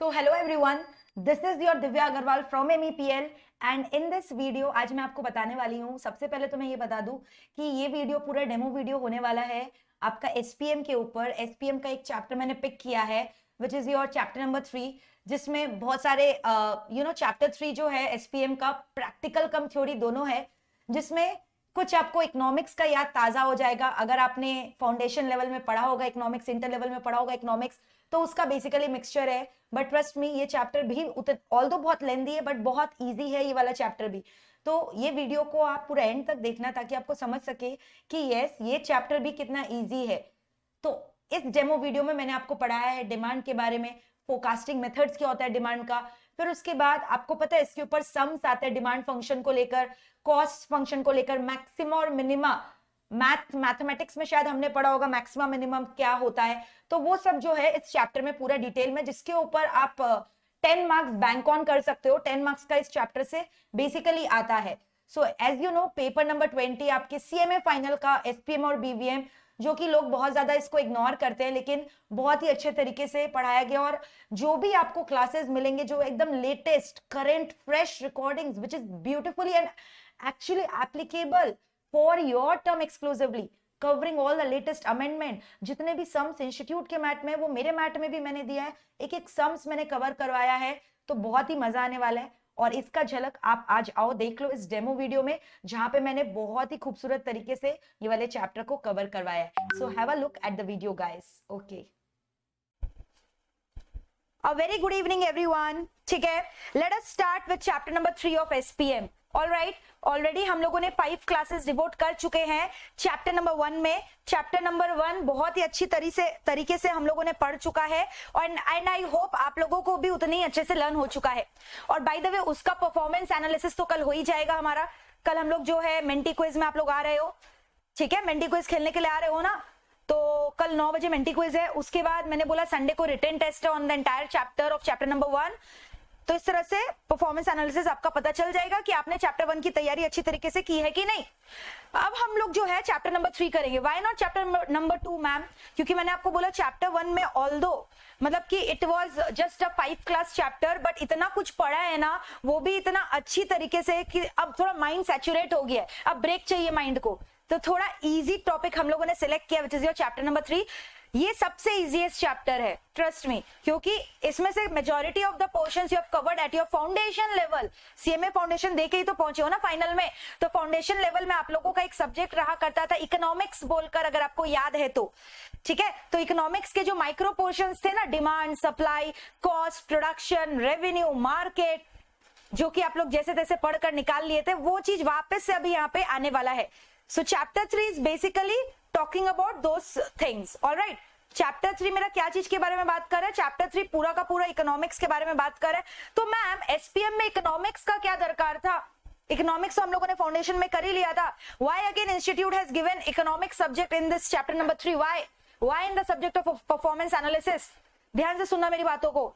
So hello everyone, this is your Divya Agarwal from MEPL and in this video आज मैं आपको बताने वाली हूँ। सबसे पहले तो मैं ये बता दूं कि ये वीडियो पूरा डेमो वीडियो होने वाला है आपका SPM के ऊपर। SPM का एक चैप्टर मैंने पिक किया है which is your chapter number 3, जिसमें बहुत सारे चैप्टर 3 जो है SPM का प्रैक्टिकल कम थ्योरी दोनों है, जिसमें कुछ आपको इकोनॉमिक्स का याद ताजा हो जाएगा। अगर आपने फाउंडेशन लेवल में पढ़ा होगा इकोनॉमिक्स, इंटर लेवल में पढ़ा होगा इकोनॉमिक्स, तो उसका बेसिकली मिक्सचर है। बट ट्रस्ट मी, ये चैप्टर भी ऑल्दो बहुत लेंदी है बट बहुत इजी है ये वाला चैप्टर भी। तो ये वीडियो को आप पूरा एंड तक देखना ताकि आपको समझ सके कि यस ये चैप्टर भी कितना इजी है। तो इस डेमो वीडियो में मैंने आपको पढ़ाया है डिमांड के बारे में, फोरकास्टिंग मेथड्स क्या होता है डिमांड का। फिर उसके बाद आपको पता है इसके ऊपर सम्स आते हैं डिमांड फंक्शन को लेकर, कॉस्ट फंक्शन को लेकर, मैक्सिमा और मिनिमा। मैथमेटिक्स में शायद हमने पढ़ा होगा मैक्सिमा मिनिमम क्या होता है। तो वो सब जो है इस चैप्टर में पूरा डिटेल में, जिसके ऊपर आप 10 मार्क्स बैंक ऑन कर सकते हो। 10 मार्क्स का इस चैप्टर से बेसिकली आता है। So as you know, paper number 20 आपके CMA फाइनल का SPM और BVM, जो कि लोग बहुत ज्यादा इसको इग्नोर करते हैं, लेकिन बहुत ही अच्छे तरीके से पढ़ाया गया। और जो भी आपको क्लासेस मिलेंगे जो एकदम latest current fresh recordings which is beautifully and actually applicable for your term exclusively, covering all the latest amendment. जितने भी सम्स इंस्टीट्यूट के मैट में, वो मेरे मैट में भी मैंने दिया है, एक एक सम्स मैंने कवर करवाया है। तो बहुत ही मजा आने वाला है और इसका झलक आप आज आओ देख लो इस डेमो वीडियो में, जहां पे मैंने बहुत ही खूबसूरत तरीके से ये वाले चैप्टर को कवर करवाया है। So have a look at the video guys. Okay, a very good evening everyone. ठीक है, let us start with chapter number 3 of SPM। Alright, already हम लोगों ने 5 क्लासेस डिवोट कर चुके हैं चैप्टर नंबर 1 में। चैप्टर नंबर 1 बहुत ही अच्छी तरीके से हम लोगों ने पढ़ चुका है और एंड आई होप आप लोगों को भी उतनी ही अच्छे से लर्न हो चुका है। और बाय द वे उसका परफॉर्मेंस एनालिसिस तो कल हो ही जाएगा हमारा। कल हम लोग जो है मेंटी क्विज में, आप लोग आ रहे हो? ठीक है, मेंटी क्विज खेलने के लिए आ रहे हो ना? तो कल 9 बजे मेंटी क्विज है। उसके बाद मैंने बोला संडे को रिटन टेस्ट है on the entire chapter of chapter number 1। तो इस तरह से परफॉर्मेंस एनालिसिस आपका पता चल जाएगा कि आपने चैप्टर 1 की तैयारी अच्छी तरीके से की है कि नहीं। अब हम लोग जो है चैप्टर नंबर 3 करेंगे। Why not chapter number 2 ma'am? क्योंकि मैंने आपको बोला चैप्टर 1 में ऑल्दो मतलब कि it was just a 5 class chapter, but इतना कुछ पढ़ा है ना, वो भी इतना अच्छी तरीके से कि अब थोड़ा माइंड सैचुरेट हो गया है, अब ब्रेक चाहिए माइंड को। तो थोड़ा इजी टॉपिक हम लोगों ने सिलेक्ट किया which is your chapter number 3। ये सबसे इजीएस्ट चैप्टर है, ट्रस्ट मी, क्योंकि इसमें से majority of the portions you have covered at your foundation level. CMA foundation देके ही तो पहुंचे हो ना फाइनल में। तो फाउंडेशन लेवल में आप लोगों का एक सब्जेक्ट रहा करता था इकोनॉमिक्स बोलकर, अगर आपको याद है तो। ठीक है, तो इकोनॉमिक्स के जो माइक्रो पोर्शंस थे ना, demand, supply, cost, production, revenue, market, जो कि आप लोग जैसे तैसे पढ़कर निकाल लिए थे, वो चीज वापस से अभी यहाँ पे आने वाला है। सो chapter 3 is basically talking about those things. Alright, chapter 3 मेरा क्या चीज के बारे में बात कर रहा है? चैप्टर 3 पूरा का पूरा इकोनॉमिक्स के बारे में बात कर रहा है। तो मैम SPM में इकोनॉमिक्स का क्या दरकार था? इकोनॉमिक्स तो हम लोगों ने फाउंडेशन में कर ही लिया था। Why again institute has given economics subject in this chapter number 3? Why in the subject of performance analysis? ध्यान से सुनना मेरी बातों को।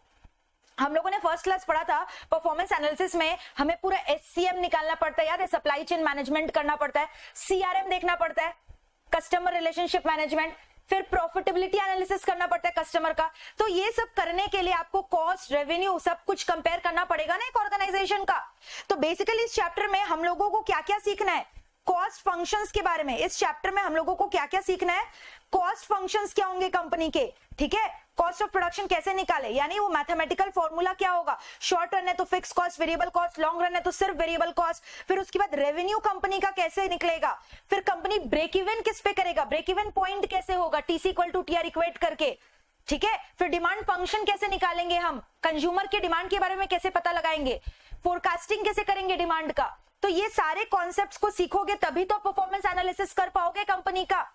हम लोगों ने फर्स्ट क्लास पढ़ा था परफॉर्मेंस एनालिसिस में, हमें पूरा SCM निकालना पड़ता है, याद है? सप्लाई चेन मैनेजमेंट करना पड़ता है, CRM देखना पड़ता है, कस्टमर रिलेशनशिप मैनेजमेंट, फिर प्रॉफिटेबिलिटी एनालिसिस करना पड़ता है कस्टमर का। तो ये सब करने के लिए आपको कॉस्ट, रेवेन्यू सब कुछ कंपेयर करना पड़ेगा ना एक ऑर्गेनाइजेशन का। तो बेसिकली इस चैप्टर में हम लोगों को क्या क्या सीखना है? कॉस्ट फंक्शंस के बारे में। इस चैप्टर में हम लोगों को क्या क्या सीखना है? कॉस्ट फंक्शंस क्या होंगे कंपनी के, ठीक है? कॉस्ट ऑफ प्रोडक्शन कैसे निकाले, यानी वो मैथमेटिकल फॉर्मूला क्या होगा। शॉर्ट रन है तो fix cost, variable cost, long run है तो सिर्फ वेरिएबल कॉस्ट। फिर उसके बाद रेवेन्यू कंपनी का कैसे निकलेगा, फिर कंपनी ब्रेक इवन किस पे करेगा, ब्रेक इवन पॉइंट कैसे होगा, TC equal to TR equate करके। ठीक है, फिर डिमांड फंक्शन कैसे निकालेंगे हम, कंज्यूमर के डिमांड के बारे में कैसे पता लगाएंगे, फोरकास्टिंग कैसे करेंगे डिमांड का। तो ये सारे कॉन्सेप्ट्स को सीखोगे तभी तो प्रॉफिट एनालिसिस कर पाओगे कंपनी का।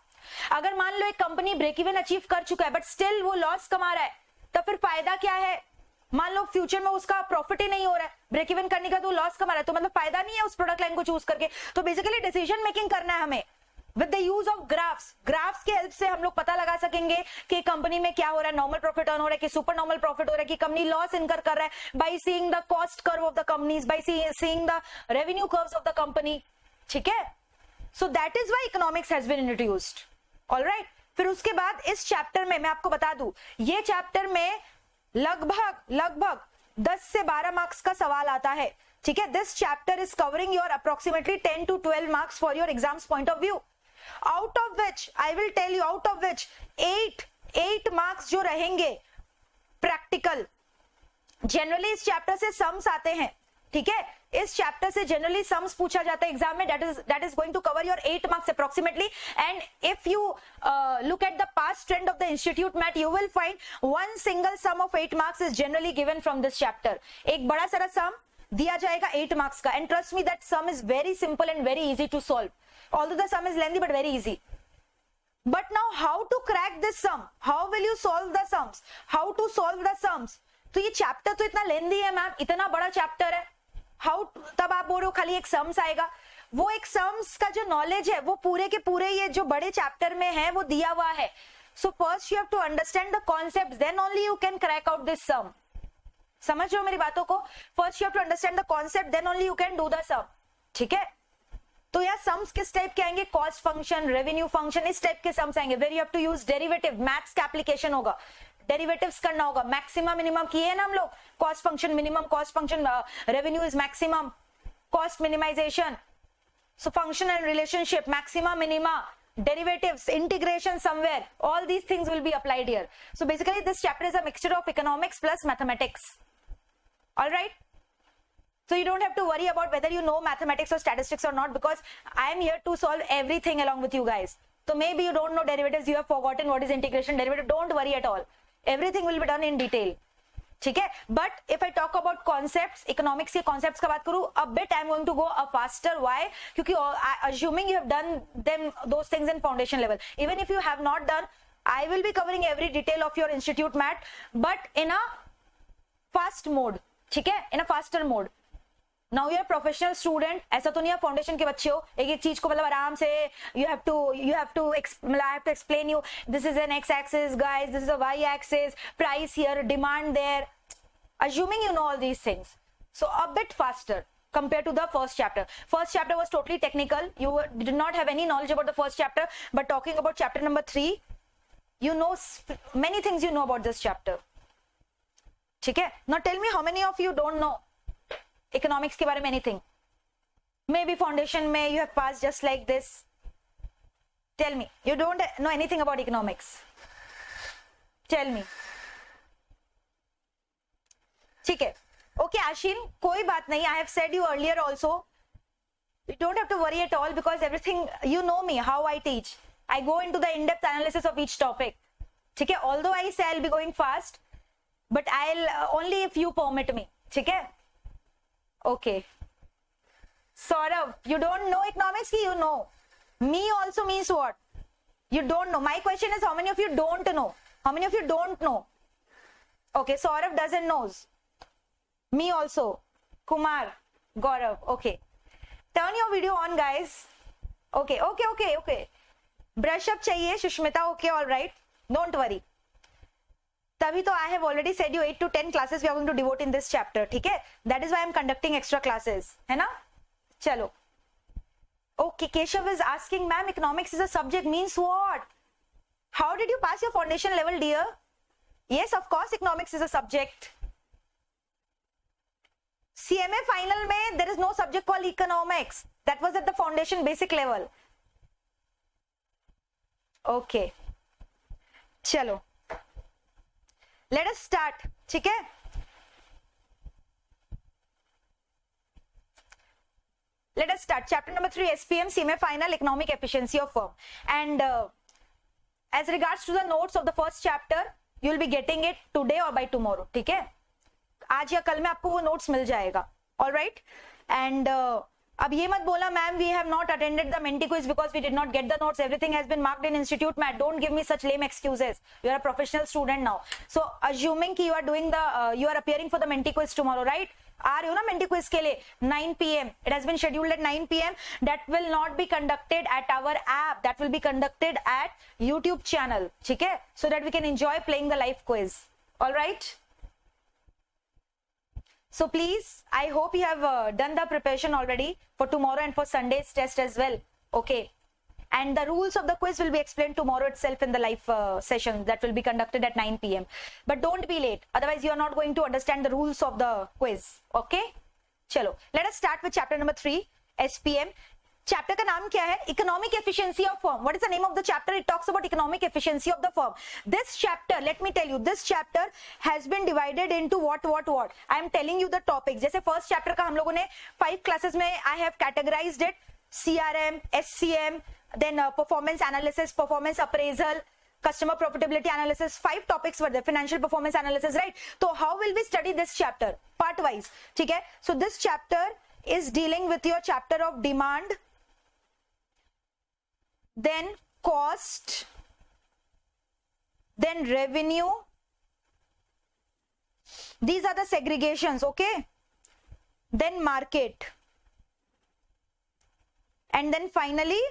अगर मान लो एक कंपनी ब्रेक इवन अचीव कर चुका है बट स्टिल वो लॉस कमा रहा है, तो फिर फायदा क्या है? मान लो फ्यूचर में उसका प्रॉफिट ही नहीं हो रहा है, ब्रेक इवन करने का तो लॉस कमा रहा है, तो मतलब फायदा नहीं है उस प्रोडक्ट लाइन को चूज करके। तो बेसिकली डिसीजन मेकिंग करना है हमें with the use of graphs. Graphs के हेल्प से हम लोग पता लगा सकेंगे कि कंपनी में क्या हो रहा है, नॉर्मल प्रॉफिट अर्न हो रहा है कि सुपर नॉर्मल प्रॉफिट हो रहा है कि कंपनी लॉस इनकर कर रहा है, by seeing the cost curve of the companies, by seeing the revenue curves of the company. ठीक है, so that is why economics has been introduced. Alright, फिर उसके बाद इस चैप्टर में मैं आपको बता दूं, ये चैप्टर में लगभग 10 से 12 मार्क्स का सवाल आता है, ठीक है। This chapter is covering your approximately 10 to 12 marks for your exams point of view, out of which I will tell you, out of which 8 marks जो रहेंगे प्रैक्टिकल। जनरली इस चैप्टर से सम्स आते हैं, ठीक है, इस चैप्टर से जनरली सम्स पूछा जाता है एग्जाम में, that is going to cover your 8 marks approximately. And if you look at the past trend of the institute math, you will find one single sum of 8 marks is generally given from this chapter. एक बड़ा सारा sum दिया जाएगा 8 marks का, and trust me that sum is very simple and very easy to solve, although the sum is lengthy but very easy. But now how to crack this sum, how will you solve the sums, how to solve the sums? तो ये chapter तो इतना लेंदी है ma'am, इतना बड़ा chapter है, how, तब आप बोल रहे हो खाली एक सम्स आएगा, वो एक सम्स का जो नॉलेज है वो पूरे के पूरे ये जो बड़े चैप्टर में है वो दिया हुआ है। So first you have to understand the concepts, then only you can crack out this sum. समझ रहे हो मेरी बातों को? First you have to understand the concept, then only you can do the sum, ठीक है। तो यार सम्स किस टाइप के आएंगे? कॉस्ट फंक्शन, रेवेन्यू फंक्शन, इस टाइप के सम्स आएंगे, where you have to use derivative, maths का एप्लीकेशन होगा, डेरिवेटिव्स करना होगा। मैक्सिमम मिनिमम किए ना हम लोग, cost function minimum, cost function revenue is maximum, cost minimization, so function and relationship, maxima minima, derivatives, integration somewhere, all these things will be applied here. So basically this chapter is a mixture of economics plus mathematics. All right, so you don't have to worry about whether you know mathematics or statistics or not, because I am here to solve everything along with you guys. So maybe you don't know derivatives, you have forgotten what is integration, derivative, don't worry at all, everything will be done in detail, ठीक है। But if I talk about concepts, economics के concepts का बात करूं, a bit I am going to go a faster, why? क्योंकि assuming you have done them those things in foundation level, even if you have not done, I will be covering every detail of your institute math, but in a fast mode, ठीक है, in a faster mode. Now you are professional student, ऐसा तो नहीं आप foundation के बच्चे हो, एक एक चीज को मतलब आराम से you have to explain you, this is an x axis guys, this is a y axis, price here, demand there, assuming you know all these things. So a bit faster compared to the first chapter. First chapter was totally technical, you did not have any knowledge about the first chapter, but talking about chapter number 3, you know many things, you know about this chapter, ठीक है। Now tell me how many of you don't know economics के बारे में anything? Maybe foundation में you have passed just like this. Tell me, you don't know anything about economics? Tell me. ठीक है, okay आशीन, कोई बात नहीं, I have said you earlier also, you don't have to worry at all, because everything you know me, how I teach, I go into the in depth analysis of each topic, ठीक है। Although I say I will be going fast, but I will only if you permit me, ठीक है। Okay Saurabh, you don't know economics की, you know, me also means what? You don't know. My question is, how many of you don't know? How many of you don't know? Okay, Saurav doesn't knows. Me also. Kumar, Gaurav. Okay. Turn your video on, guys. Okay. Brush up चाहिए Sushmita. Okay, all right. Don't worry. तभी तो I have already said you 8 to 10 classes we are going to devote in this chapter. ठीक है? That is why I am conducting extra classes. है ना? चलो. Okay, Keshav is asking, ma'am, economics is a subject means what? How did you pass your foundation level, dear? Yes, of course, economics is a subject. CMA final mein, there is no subject called economics. That was at the foundation basic level. Okay. Chalo. Let us start. ठीक है? Let us start. Chapter number 3, SPM, CMA final, economic efficiency of firm. And as regards to the notes of the first chapter, you will be getting it today or by tomorrow. ठीक है? आज या कल में आपको वो notes मिल जाएगा. All right? And अब ये मत बोला, ma'am, we have not attended the Menti quiz because we did not get the notes. Everything has been marked in Institute Math. Don't give me such lame excuses. You are a professional student now. So assuming कि you are doing the, you are appearing for the Menti quiz tomorrow, right? आ रहे हो ना Menti quiz के लिए 9 PM. It has been scheduled at 9 PM. That will not be conducted at our app. That will be conducted at YouTube channel. ठीक है? So that we can enjoy playing the live quiz. All right? So please, I hope you have done the preparation already for tomorrow and for Sunday's test as well. Okay. and the rules of the quiz will be explained tomorrow itself in the live session that will be conducted at 9 p.m. But don't be late, otherwise you are not going to understand the rules of the quiz. Okay, chalo, let us start with chapter number 3, SPM. Chapter का नाम क्या है? Economic efficiency of firm. What is the name of the chapter? It talks about economic efficiency of the firm. This chapter, let me tell you, this chapter has been divided into what what what. I am telling you the topic. जैसे first chapter का हम लोगों ने 5 classes में I have categorised it. CRM, SCM, then performance analysis, performance appraisal, customer profitability analysis. 5 topics were there. Financial performance analysis, right? So how will we study this chapter? Part wise. ठीक है? So this chapter is dealing with your chapter of demand, then cost, then revenue. These are the segregations, okay? Then market, and then finally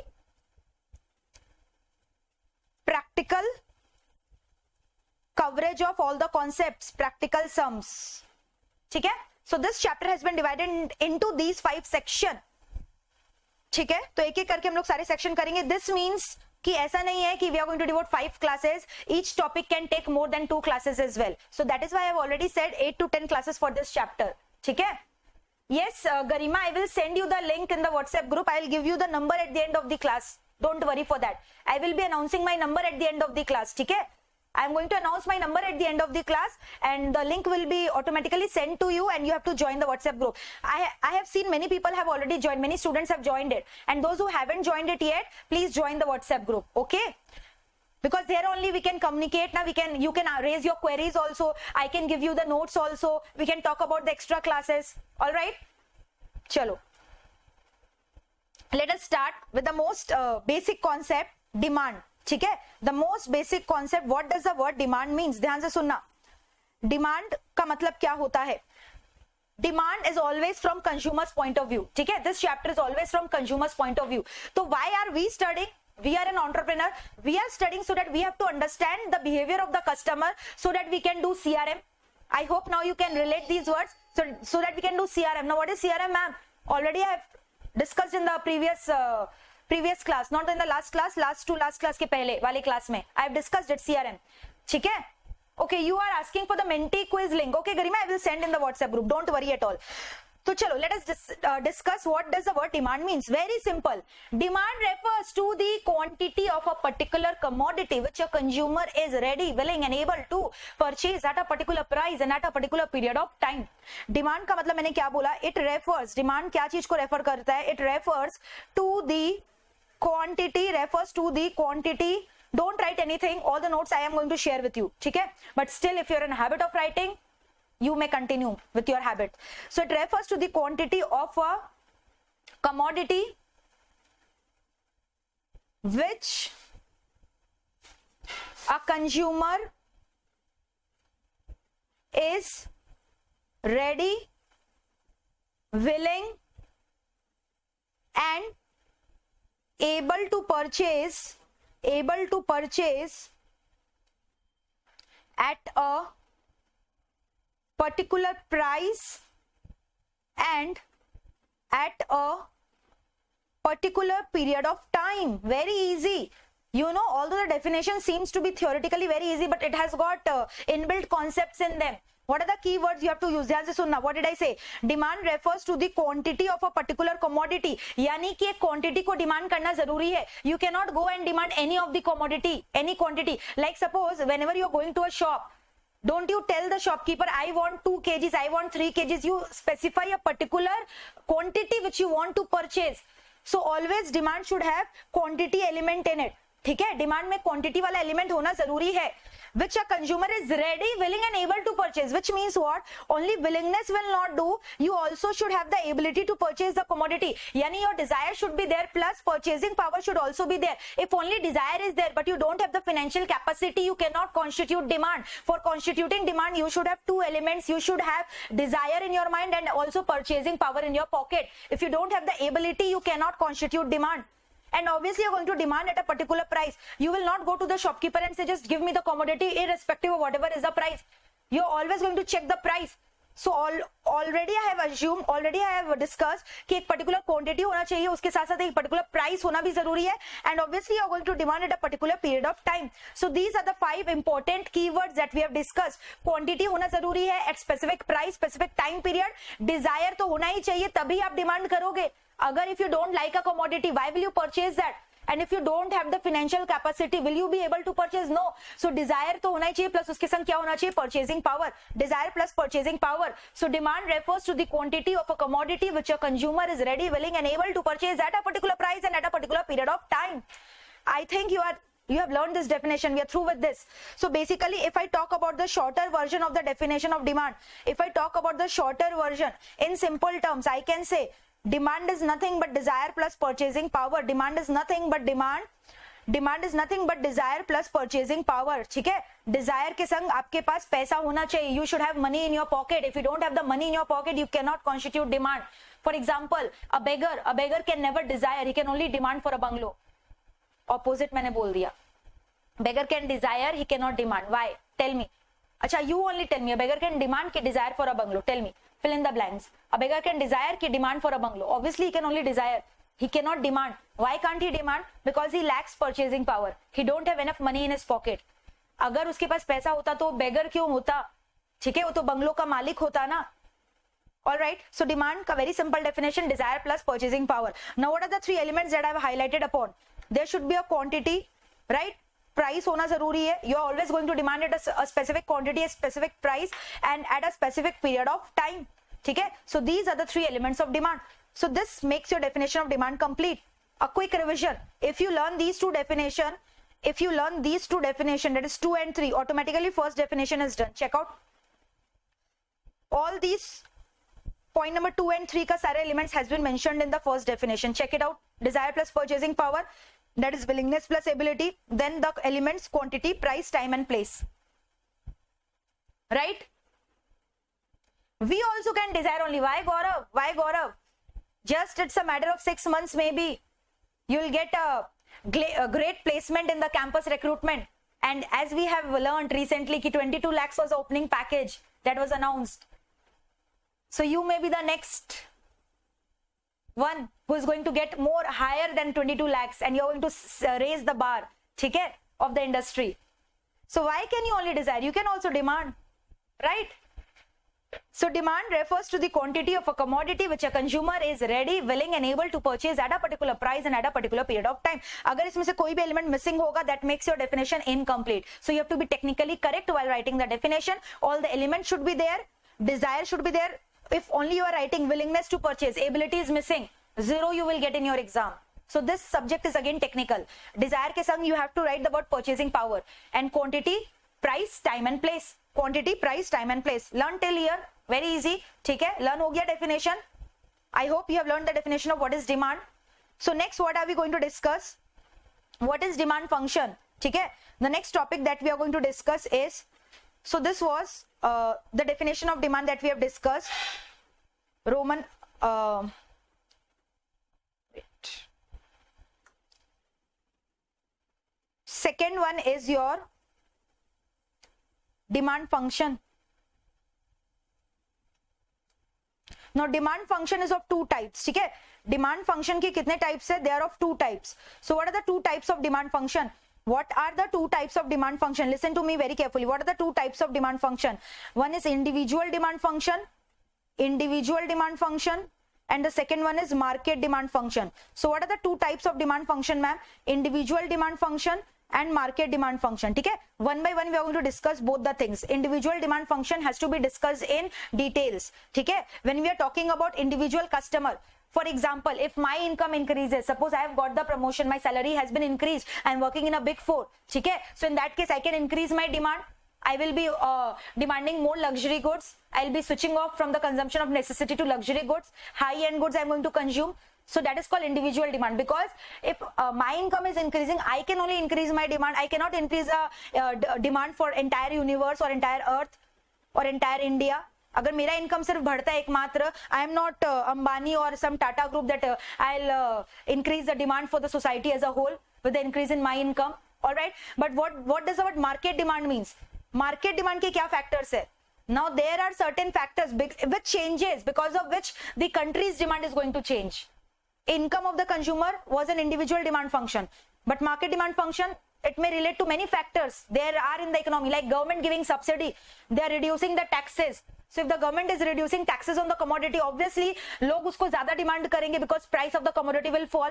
practical coverage of all the concepts, practical sums. ठीक है? So this chapter has been divided into these 5 sections. ठीक है? तो एक एक करके हम लोग सारे सेक्शन करेंगे. दिस मीन्स कि ऐसा नहीं है कि we are going to devote 5 classes. Each topic can take more than 2 classes as well. So that is why I have already said 8 to 10 classes for this chapter. ठीक है? Yes, Garima, I will send you the link in the WhatsApp group. I will give you the number at the end of the class. Don't worry for that. I will be announcing my number at the end of the class. ठीक है? I am going to announce my number at the end of the class, and the link will be automatically sent to you, and you have to join the WhatsApp group. I have seen many people have already joined. Many students have joined it, and those who haven't joined it yet, please join the WhatsApp group. Okay? Because there only we can communicate. Now you can raise your queries also. I can give you the notes also. We can talk about the extra classes. All right? Chalo. Let us start with the most basic concept, demand. ठीक है? The most basic concept. What does the word demand means? ध्यान से सुनना. Demand का मतलब क्या होता है? Demand is always from consumer's point of view. ठीक है? This chapter is always from consumer's point of view. So why are we studying? We are an entrepreneur. We are studying so that we have to understand the behavior of the customer, so that we can do CRM. I hope now you can relate these words, so that we can do CRM. Now what is CRM, ma'am? Already I have discussed in the previous class, not in the last class, last class के पहले वाले class में I have discussed it, CRM. ठीक है? Okay, you are asking for the Menti quiz link. Okay, Garima, I will send in the WhatsApp group. Don't worry at all. So chalo, let us discuss what does the word demand means. Very simple. Demand refers to the quantity of a particular commodity which a consumer is ready, willing and able to purchase at a particular price and at a particular period of time. Demand का मतलब मैंने क्या बोला? It refers, demand क्या चीज को refer करता है? It refers to the quantity. Don't write anything. All the notes I am going to share with you. ठीक है? But still, if you are in a habit of writing, you may continue with your habit. So it refers to the quantity of a commodity which a consumer is ready, willing and able to purchase at a particular price and at a particular period of time. Very easy. You know, although the definition seems to be theoretically very easy, but it has got inbuilt concepts in them. What are the keywords you have to use? ध्यान से सुनना. What did I say? Demand refers to the quantity of a particular commodity. यानी कि एक quantity को demand करना जरूरी है. You cannot go and demand any of the commodity, any quantity. Like suppose whenever you are going to a shop, don't you tell the shopkeeper, I want 2 kgs, I want 3 kgs. You specify a particular quantity which you want to purchase. So always demand should have quantity element in it. ठीक है? Demand में quantity वाला element होना जरूरी है. which a consumer is ready, willing and able to purchase, which means what? Only willingness will not do, you also should have the ability to purchase the commodity. Yani your desire should be there plus purchasing power should also be there. If only desire is there but you don't have the financial capacity, you cannot constitute demand. For constituting demand, you should have two elements. You should have desire in your mind and also purchasing power in your pocket. If you don't have the ability, you cannot constitute demand. And obviously you're going to demand at a particular price. You will not go to the shopkeeper and say just give me the commodity irrespective of whatever is the price. You're always going to check the price. So already I have assume, already I have discuss कि एक particular quantity होना चाहिए, उसके साथ साथ एक particular price होना भी जरूरी है, and obviously you are going to demand at a particular period of time. So these are the 5 important keywords that we have discussed. Quantity होना जरूरी है at specific price, specific time period. Desire तो होना ही चाहिए, तभी आप demand करोगे. अगर if you don't like a commodity, why will you purchase that? And if you don't have the financial capacity, will you be able to purchase? No. So desire तो होना ही चाहिए, plus उसके संग क्या होना चाहिए? Purchasing power. Desire plus purchasing power. So demand refers to the quantity of a commodity which a consumer is ready, willing, and able to purchase at a particular price and at a particular period of time. I think you have learned this definition. We are through with this. So basically, if I talk about the shorter version of the definition of demand, if I talk about the shorter version in simple terms, I can say demand is nothing but desire plus purchasing power. Demand is nothing but demand is nothing but desire plus purchasing power. ठीक है, desire के संग आपके पास पैसा होना चाहिए. You should have money in your pocket. If you don't have the money in your pocket, you cannot constitute demand. For example, a beggar can never desire. He can only demand for a bungalow. Opposite मैंने बोल दिया. Beggar can desire, he cannot demand. Why? Tell me. अच्छा, you only tell me. A beggar can demand कि desire for a bungalow. Tell me. Fill in the blanks. A beggar can desire कि demand for a bungalow. Obviously, he can only desire. He cannot demand. Why can't he demand? Because he lacks purchasing power. He don't have enough money in his pocket. अगर उसके पास पैसा होता तो beggar क्यों होता? ठीक है, वो तो बंगलो का मालिक होता ना. All right. So demand का very simple definition: desire plus purchasing power. Now, what are the 3 elements that I have highlighted upon? There should be a quantity, right? Price होना जरूरी है. You are always going to demand at a specific quantity, a specific price, and at a specific period of time. ठीक है, so these are the 3 elements of demand. So this makes your definition of demand complete. A quick revision: if you learn these two definition, that is 2 and 3, automatically first definition is done. Check out all these point number 2 and 3 का सारे elements has been mentioned in the first definition. Check it out. Desire plus purchasing power, that is willingness plus ability. Then the elements: quantity, price, time, and place. Right? We also can desire only. Why, Gaurav? Why, Gaurav? Just it's a matter of 6 months maybe. You'll get a great placement in the campus recruitment. And as we have learned recently, कि 22 lakhs was the opening package that was announced. So you may be the next one who is going to get more higher than 22 lakhs, and you're going to raise the bar, ठीक है, of the industry. So why can you only desire? You can also demand, right? So demand refers to the quantity of a commodity which a consumer is ready, willing, and able to purchase at a particular price and at a particular period of time. अगर इसमें से कोई भी element missing होगा, that makes your definition incomplete. So you have to be technically correct while writing the definition. All the elements should be there. Desire should be there. If only you are writing willingness to purchase, ability is missing, 0 you will get in your exam. So this subject is again technical. Desire के संग you have to write the word purchasing power, and quantity, price, time, and place. Quantity, price, time, and place. Learn till here, very easy. ठीक है, learn हो गया definition. I hope you have learned the definition of what is demand. So next, what are we going to discuss? What is demand function? ठीक है, the next topic that we are going to discuss is, so this was the definition of demand that we have discussed. Roman second one is your demand function. Now demand function is of 2 types. ठीक है, demand function के कितने types है? They are of 2 types. So what are the 2 types of demand function? What are the 2 types of demand function? Listen to me very carefully. What are the 2 types of demand function? One is individual demand function, and the second one is market demand function. So what are the 2 types of demand function, ma'am? Individual demand function and market demand function. ठीक है, one by one we are going to discuss both the things. Individual demand function has to be discussed in details. ठीक है, when we are talking about individual customer, for example, if my income increases, suppose I have got the promotion, my salary has been increased, I am working in a big 4, ठीक है, so in that case I can increase my demand. I will be demanding more luxury goods. I'll be switching off from the consumption of necessity to luxury goods. High-end goods I'm going to consume. So that is called individual demand, because if my income is increasing, I can only increase my demand. I cannot increase demand for entire universe or entire earth or entire India. अगर मेरा income सिर्फ बढ़ता है एकमात्र, I am not Ambani or some Tata group that I'll increase the demand for the society as a whole with the increase in my income. All right, but what does the word market demand means? Market demand के क्या factors है? Now there are certain factors which changes, because of which the country's demand is going to change. Income of the consumer was an individual demand function, but market demand function, it may relate to many factors there are in the economy, like government giving subsidy, they are reducing the taxes. So if the government is reducing taxes on the commodity, obviously log usko zyada demand karenge because price of the commodity will fall.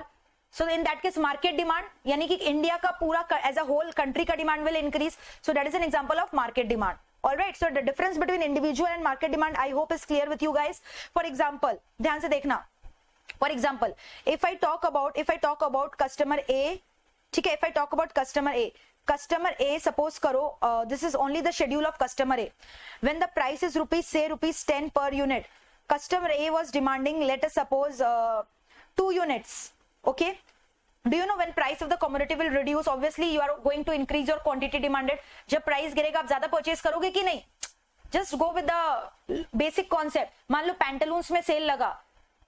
So in that case market demand, yani ki India ka pura as a whole country ka demand will increase. So that is an example of market demand. All right, so the difference between individual and market demand I hope is clear with you guys. For example, ध्यान से देखना. For example, if I talk about customer A, ठीक है, if I talk about customer A, suppose करो, this is only the schedule of customer A. When the price is rupees 10 per unit, customer A was demanding, let us suppose 2 units. Okay, do you know when price of the commodity will reduce, obviously you are going to increase your quantity demanded. जब price गिरेगा आप ज्यादा purchase करोगे कि नहीं? Just go with the basic concept. मान लो पैंटालून्स में cell लगा,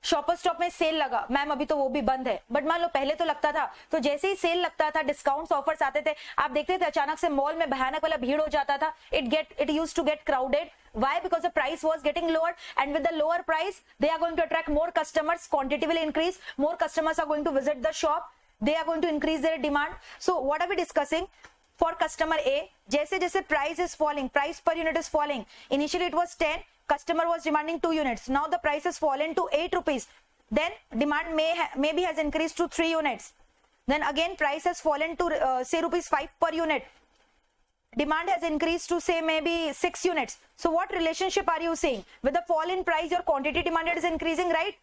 शॉपर स्टॉप में सेल लगा, मैम अभी तो वो भी बंद है, बट मान लो पहले तो लगता था, तो जैसे ही सेल लगता था, डिस्काउंट्स ऑफर्स आते थे, आप देखते थे अचानक से मॉल में भयानक वाला भीड़ हो जाता था. It used to get crowded. Why? Because the price was getting lower, and with the lower price they are going to attract more customers, quantity will increase, more customers are going to visit the shop, they are going to increase their demand. So what are we discussing? For customer A, जैसे जैसे price is falling, price per unit is falling, initially it was 10, customer was demanding 2 units, now the price has fallen to 8 rupees, then demand maybe has increased to 3 units, then again price has fallen to say rupees 5 per unit, demand has increased to say maybe 6 units. So what relationship are you seeing? With the fall in price your quantity demanded is increasing, right?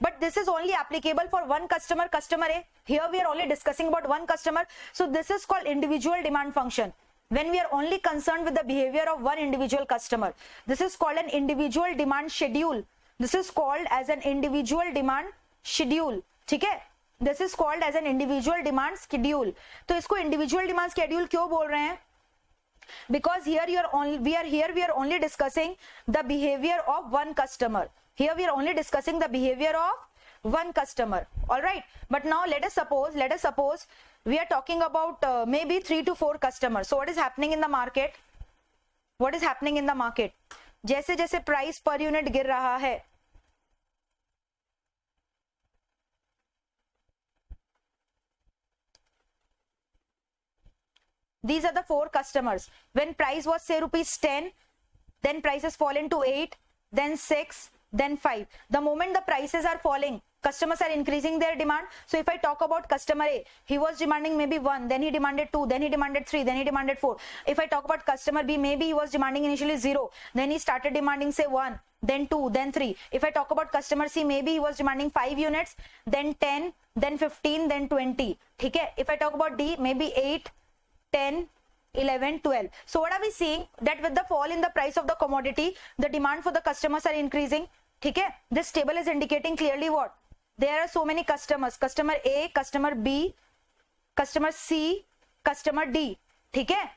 But this is only applicable for one customer, customer A. Here we are only discussing about one customer, so this is called individual demand function. When we are only concerned with the behavior of one individual customer, this is called an individual demand schedule. This is called as an individual demand schedule. ठीक है, this is called as an individual demand schedule. तो इसको individual demand schedule क्यों बोल रहे हैं? Because here we are only discussing the behavior of one customer. Here we are only discussing the behavior of one customer. All right, but now let us suppose we are talking about maybe 3 to 4 customers. So what is happening in the market? What is happening in the market? जैसे जैसे price per unit गिर रहा है, these are the 4 customers. When price was say rupees 10, then prices fallen to 8, then 6, then 5. The moment the prices are falling, customers are increasing their demand. So if I talk about customer A, he was demanding maybe 1, then he demanded 2, then he demanded 3, then he demanded 4. If I talk about customer B, maybe he was demanding initially 0, then he started demanding say 1, then 2, then 3. If I talk about customer C, maybe he was demanding 5 units, then 10, then 15, then 20. ठीक है? If I talk about D, maybe 8, 10, 11, 12. So what are we seeing? That with the fall in the price of the commodity, the demand for the customers are increasing. ठीक है? This table is indicating clearly what? There are so many customers. Customer A, customer B, customer C, customer D. ठीक है?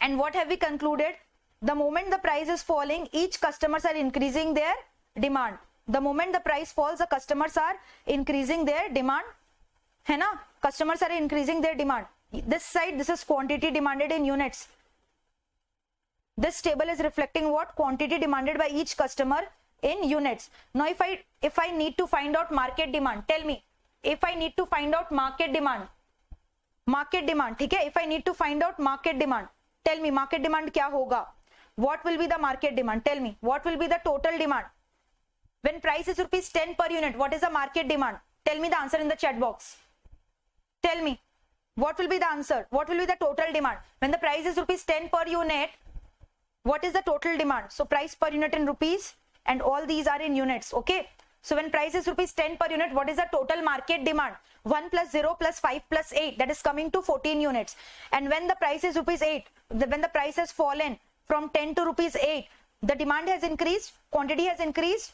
And what have we concluded? The moment the price is falling, each customers are increasing their demand. The moment the price falls, the customers are increasing their demand. है ना? Customers are increasing their demand. This side, this is quantity demanded in units. This table is reflecting what? Quantity demanded by each customer in units. Now if I need to find out market demand, tell me, if I need to find out market demand, ठीक है? If I need to find out market demand, tell me market demand क्या होगा? What will be the market demand? Tell me, what will be the total demand? When price is rupees 10 per unit, what is the market demand? Tell me the answer in the chat box. Tell me, what will be the answer? What will be the total demand? When the price is rupees 10 per unit, what is the total demand? So price per unit in rupees, and all these are in units. Okay, so when price is rupees 10 per unit, what is the total market demand? 1 plus 0 plus 5 plus 8, that is coming to 14 units. And when the price is rupees 8, when the price has fallen from 10 to rupees 8, the demand has increased, quantity has increased.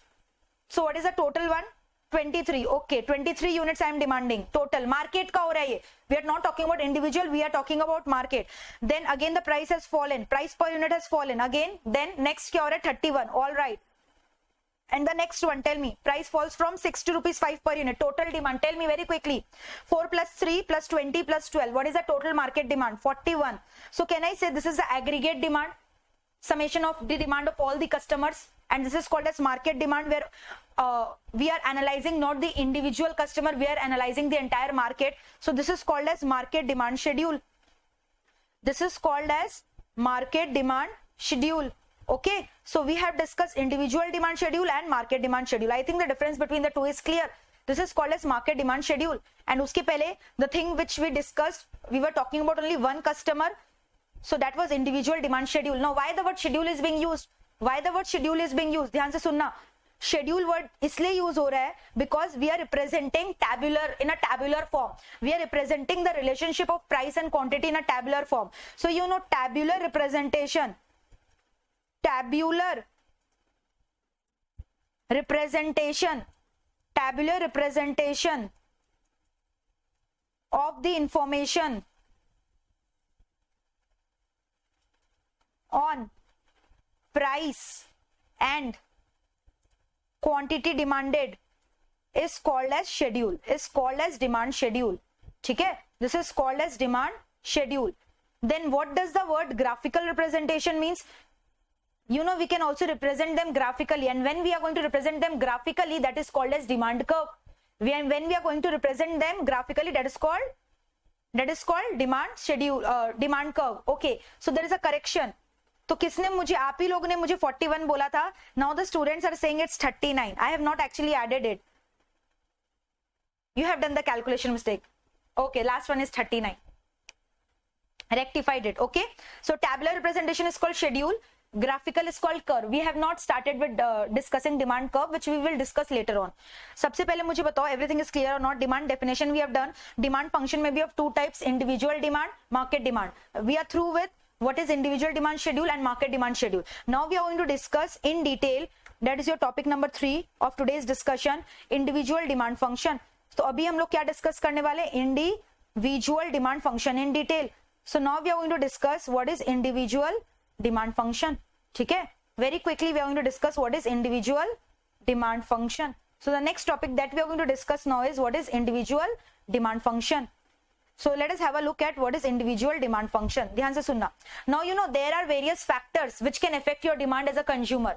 So what is the total one? 23. Okay, 23 units I am demanding. Total market का हो रहा है ये. We are not talking about individual, we are talking about market. Then again the price has fallen, price per unit has fallen again. Then next क्या हो रहा है? 31. All right. And the next one, tell me, price falls from 6 to rupees 5 per unit. Total demand, tell me very quickly. 4 plus 3 plus 20 plus 12. What is the total market demand? 41. So can I say this is the aggregate demand? summation of the demand of all the customers, and this is called as market demand, where we are analyzing not the individual customer, we are analyzing the entire market. So this is called as market demand schedule. This is called as market demand schedule. Okay, so we have discussed individual demand schedule and market demand schedule. I think the difference between the two is clear. This is called as market demand schedule, and uske pehle the thing which we discussed, we were talking about only one customer, so that was individual demand schedule. Now why the word schedule is being used? Why the word schedule is being used? ध्यान से सुनना. Schedule word इसलिए use हो रहा है because we are representing tabular, in a tabular form. We are representing the relationship of price and quantity in a tabular form. So you know tabular representation. Tabular representation. Tabular representation of the information on price and quantity demanded is called as schedule, is called as demand schedule. ठीक है, this is called as demand schedule. Then what does the word graphical representation means? You know, we can also represent them graphically, and when we are going to represent them graphically, that is called as demand curve. When we are going to represent them graphically, that is called demand schedule, demand curve. Okay, so there is a correction. तो किसने मुझे, आप ही लोगों ने मुझे 41 बोला था. Now the students are saying it's 39. I have not actually added it. You have done the calculation mistake. Okay, last one is 39. Rectified it. Okay, so tabular representation is called schedule. Graphical is called curve. We have not started with discussing demand curve, which we will discuss later on. सबसे पहले मुझे बताओ everything is clear or not. Demand definition we have done. Demand function may be of two types: individual demand, market demand. We are through with what is individual demand schedule and market demand schedule. Now we are going to discuss in detail. That is your topic number 3 of today's discussion, individual demand function. तो अभी हम लोग क्या discuss करने वाले? Individual demand function in detail. So now we are going to discuss what is individual demand function. ठीक है, very quickly we are going to discuss what is individual demand function. So the next topic that we are going to discuss now is what is individual demand function. So let us have a look at what is individual demand function. ध्यान से सुनना. Now you know there are various factors which can affect your demand as a consumer.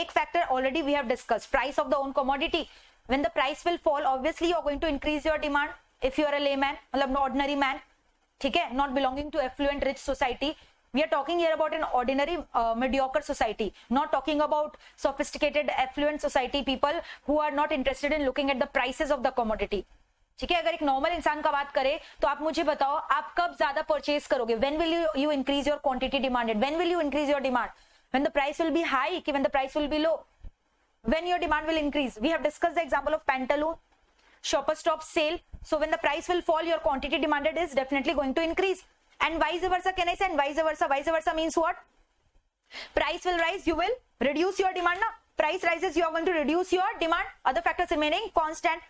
एक factor already we have discussed, price of the own commodity. When the price will fall, obviously you are going to increase your demand. If you are a layman, मतलब ordinary man, ठीक है, not belonging to affluent rich society. We are talking here about an ordinary mediocre society, not talking about sophisticated affluent society people who are not interested in looking at the prices of the commodity. ठीक है, अगर एक normal इंसान का बात करें तो आप मुझे बताओ आप कब ज्यादा परचेज करोगे? When will you increase your quantity demanded? When will you increase your demand? When the price will be high कि when the price will be low? When your demand will increase? We have discussed the example of Pantaloon, Shoppers Stop sale. So when the price will fall, your quantity demanded is definitely going to increase. And vice versa, can I say? And vice versa. Vice versa means what? Price will rise, you will reduce your demand. Na? Price rises, you are going to reduce your demand. Other factors remaining constant.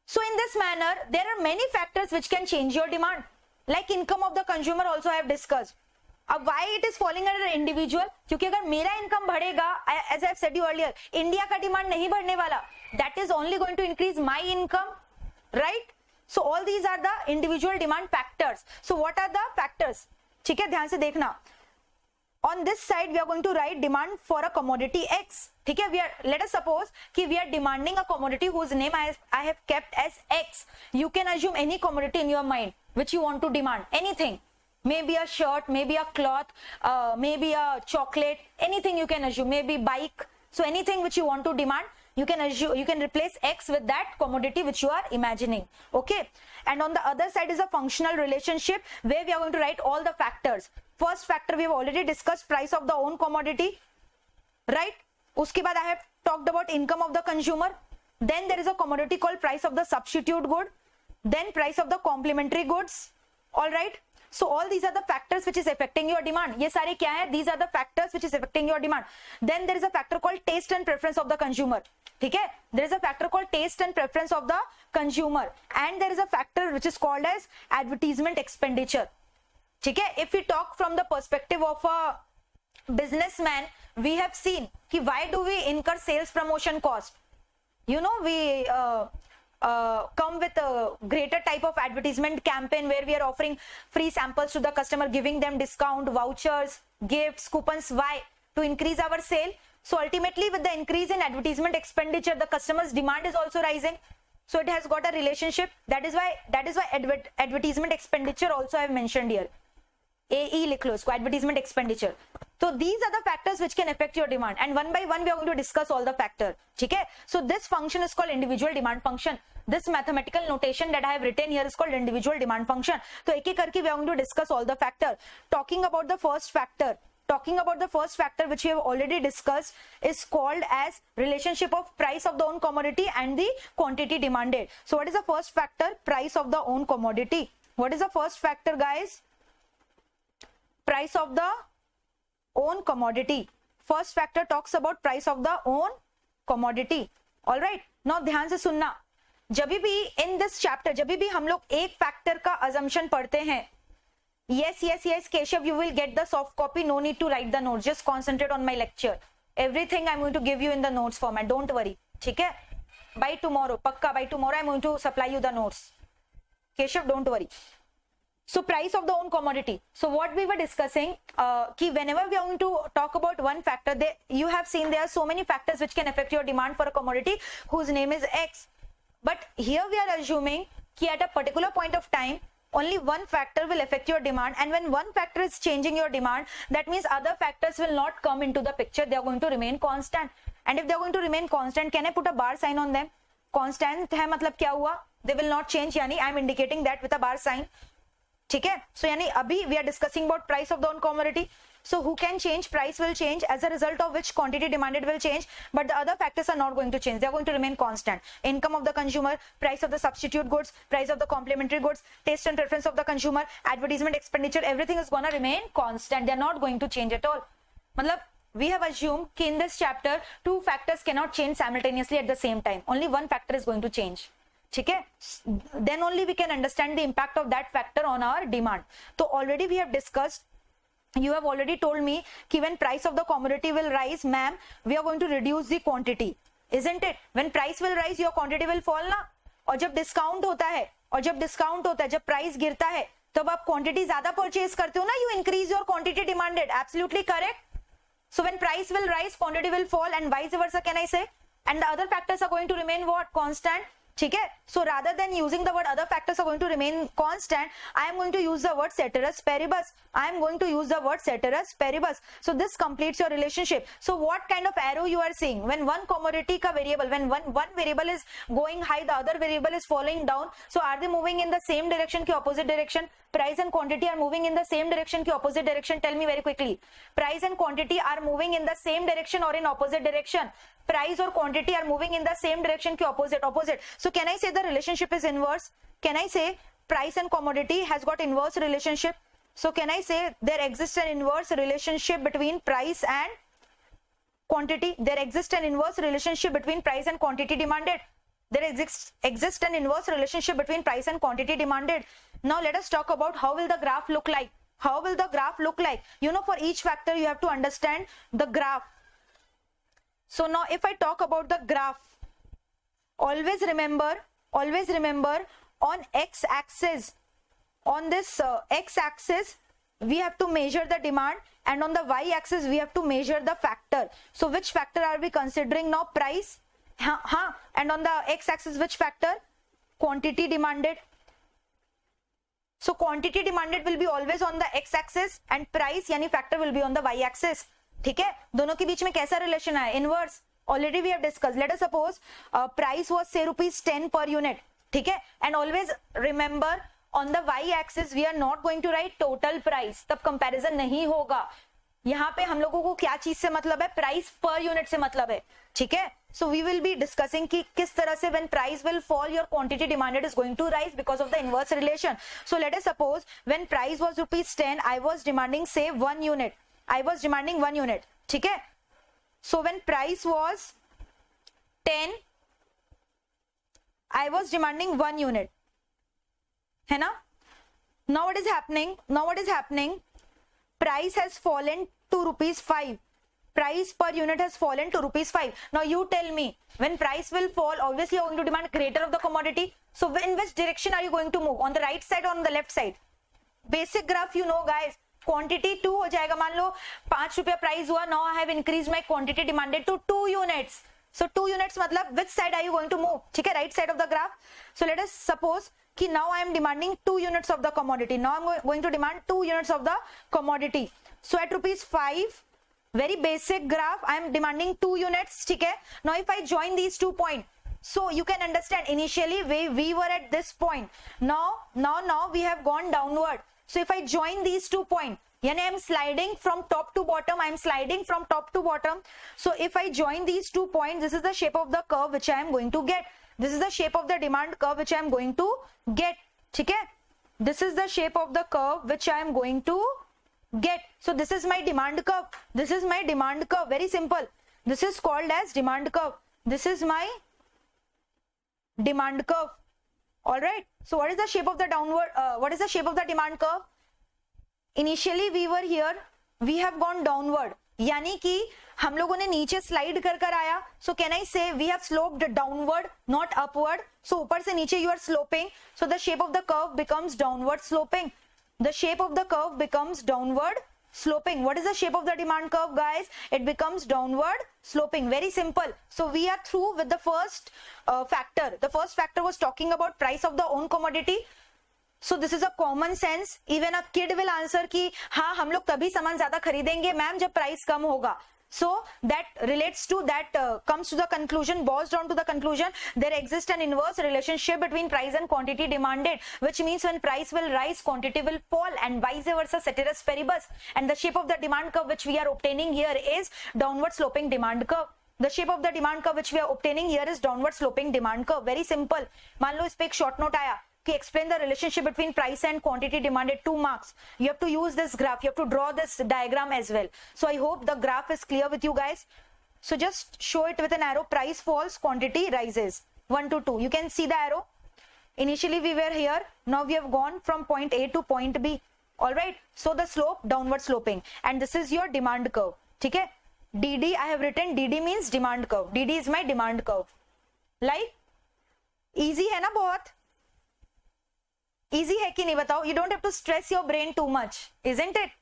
So in this manner, there are many factors which can change your demand. Like income of the consumer also I have discussed. अब why it is falling under individual? क्योंकि अगर मेरा income बढ़ेगा, as I have said you earlier, India का demand नहीं बढ़ने वाला. That is only going to increase my income, right? So all these are the individual demand factors. So what are the factors? ठीक है, ध्यान से देखना. On this side, we are going to write demand for a commodity X. ठीक है, let us suppose कि we are demanding a commodity whose name I have kept as X. You can assume any commodity in your mind which you want to demand. Anything. Maybe a shirt, maybe a cloth, maybe a chocolate. Anything you can assume. Maybe bike. So anything which you want to demand, you can assume, you can replace X with that commodity which you are imagining. Okay. And on the other side is a functional relationship where we are going to write all the factors. First factor we have already discussed, price of the own commodity, right? उसके बाद I have talked about income of the consumer. Then there is a commodity called price of the substitute good. Then price of the complementary goods. All right. So all these are the factors which is affecting your demand. ये सारे क्या है? These are the factors which is affecting your demand. Then there is a factor called taste and preference of the consumer. ठीक है? There is a factor called taste and preference of the consumer. And there is a factor which is called as advertisement expenditure. ठीक है? If we talk from the perspective of a businessman, we have seen कि why do we incur sales promotion cost? You know, we come with a greater type of advertisement campaign where we are offering free samples to the customer, giving them discount, vouchers, gifts, coupons. Why? to increase our sale. So ultimately with the increase in advertisement expenditure, the customer's demand is also rising. So it has got a relationship. That is why advertisement expenditure also I have mentioned here. AE लिख लो इसको, advertisement expenditure. So these are the factors which can affect your demand, and one by one we are going to discuss all the factor. ठीक है? So this function is called individual demand function. This mathematical notation that I have written here is called individual demand function. तो एक एक करके we are going to discuss all the factor. Talking about the first factor which we have already discussed is called as relationship of price of the own commodity and the quantity demanded. So what is the first factor? Price of the own commodity. What is the first factor, guys? Price of the own commodity. First factor talks about price of the own commodity. All right. Now ध्यान से सुनना, जब भी in this chapter जब भी हम लोग एक factor का assumption पढ़ते हैं, yes Keshav, you will get the soft copy, no need to write the notes, just concentrate on my lecture. Everything I'm going to give you in the notes format, don't worry. ठीक है? By tomorrow, पक्का by tomorrow I'm going to supply you the notes. Keshav, don't worry. So price of the own commodity. So what we were discussing, कि whenever we are going to talk about one factor, you have seen there are so many factors which can affect your demand for a commodity whose name is X. But here we are assuming कि at a particular point of time, only one factor will affect your demand, and when one factor is changing your demand, that means other factors will not come into the picture. They are going to remain constant. And if they are going to remain constant, can I put a bar sign on them? Constant है मतलब क्या हुआ? They will not change, यानी I am indicating that with a bar sign. ठीक है? So यानी अभी we are discussing about price of the own commodity. So who can change? Price will change, as a result of which quantity demanded will change, but the other factors are not going to change. They are going to remain constant. Income of the consumer, price of the substitute goods, price of the complementary goods, taste and preference of the consumer, advertisement expenditure, everything is going to remain constant. They are not going to change at all. मतलब we have assumed कि in this chapter two factors cannot change simultaneously at the same time. Only one factor is going to change. ठीक है? Then only we can understand the impact of that factor on our demand. So already we have discussed, you have already told me कि when price of the commodity will rise, ma'am, we are going to reduce the quantity, isn't it? When price will rise, your quantity will fall ना. और जब discount होता है, जब price गिरता है, तब आप quantity ज़्यादा purchase करते हो ना, you increase your quantity demanded. Absolutely correct. So when price will rise, quantity will fall, and vice versa, can I say? And the other factors are going to remain what? Constant. ठीक है? So rather than using the word other factors are going to remain constant, I am going to use the word ceteris paribus. So this completes your relationship. So what kind of arrow you are seeing? When one commodity ka variable, when one variable is going high, the other variable is falling down. So are they moving in the same direction ki opposite direction? Price and quantity are moving in the same direction ki opposite direction? Tell me very quickly. Price and quantity are moving in the same direction or in opposite direction? Price or quantity are moving in the same direction ki opposite? So can I say the relationship is inverse? Can I say price and commodity has got inverse relationship? So can I say there exists an inverse relationship between price and quantity? There exists an inverse relationship between price and quantity demanded. There exists an inverse relationship between price and quantity demanded. Now let us talk about how will the graph look like. You know, for each factor you have to understand the graph. So now if I talk about the graph, always remember on x-axis, on this x-axis we have to measure the demand, and on the y-axis we have to measure the factor. So which factor are we considering now? Price. And on the x-axis which factor? Quantity demanded. So quantity demanded will be always on the x-axis and price यानी factor will be on the y-axis. ठीक है? दोनों के बीच में कैसा relation है? Inverse. Already we have discussed. Let us suppose price was say ₹10 per unit. ठीक है? And always remember on the y-axis we are not going to write total price. तब comparison नहीं होगा. यहाँ पे हम लोगों को क्या चीज से मतलब है? प्राइस पर यूनिट से मतलब है. ठीक है? So we will be discussing कि किस तरह से when price will fall, your quantity demanded is going to rise because of the inverse relation. So let us suppose when price was ₹10, I was demanding say 1 unit. ठीक है? So when price was 10, I was demanding 1 unit. है ना? Now what is happening? Price has fallen to ₹5. Price per unit has fallen to ₹5. Now you tell me, when price will fall, obviously you are going to demand greater of the commodity. So in which direction are you going to move? On the right side or on the left side? Basic graph, you know guys, quantity 2 हो जाएगा. मान लो 5 रुपया price हुआ. Now I have increase my quantity demanded to 2 units. सो 2 units मतलब which side are you going to move? ठीक है, right side of the graph. So let us suppose कि now I am demanding 2 units of the commodity. Now I'm going to demand 2 units of the commodity. So at rupees 5, very basic graph, I am demanding 2 units. ठीक है. Now if I join these 2 points, so you can understand initially we were at this point. Now we have gone downward. So if I join these 2 points, yani I am sliding from top to bottom. I am sliding from top to bottom. So if I join these 2 points, this is the shape of the curve which I am going to get. This is the shape of the demand curve which I am going to get. ठीक है. This is the shape of the curve which I am going to get. So this is my demand curve. This is my demand curve. Very simple. This is called as demand curve. This is my demand curve. All right. So what is the shape of the downward? What is the shape of the demand curve? Initially we were here. We have gone downward. यानी कि हम लोगों ने नीचे slide कर कर आया. सो can I say we have sloped downward not upward. So ऊपर से नीचे you are sloping. So the shape of the curve becomes downward sloping. The shape of the curve becomes downward sloping. What is the shape of the demand curve, guys? It becomes downward sloping. Very simple. So we are through with the first factor. The first factor was talking about price of the own commodity. So this is a common sense. Even a kid will answer कि हाँ हम लोग तभी सामान ज्यादा खरीदेंगे ma'am जब price कम होगा. So that relates to that comes to the conclusion, boils down to the conclusion, there exists an inverse relationship between price and quantity demanded, which means when price will rise, quantity will fall, and vice versa, ceteris paribus. And the shape of the demand curve which we are obtaining here is downward sloping demand curve. The shape of the demand curve which we are obtaining here is downward sloping demand curve. Very simple. मान लो इस पे एक short note आया कि explain the relationship between price and quantity demanded, 2 marks. You have to use this graph. You have to draw this diagram as well. So I hope the graph is clear with you guys. So just show it with an arrow. Price falls, quantity rises. 1 to 2. You can see the arrow. Initially we were here. Now we have gone from point A to point B. All right. So the slope downward sloping. And this is your demand curve. ठीक है. DD I have written. DD means demand curve. DD is my demand curve. Like easy है ना बहुत. Easy है कि नहीं बताओ? You don't have to stress your brain too much, isn't it?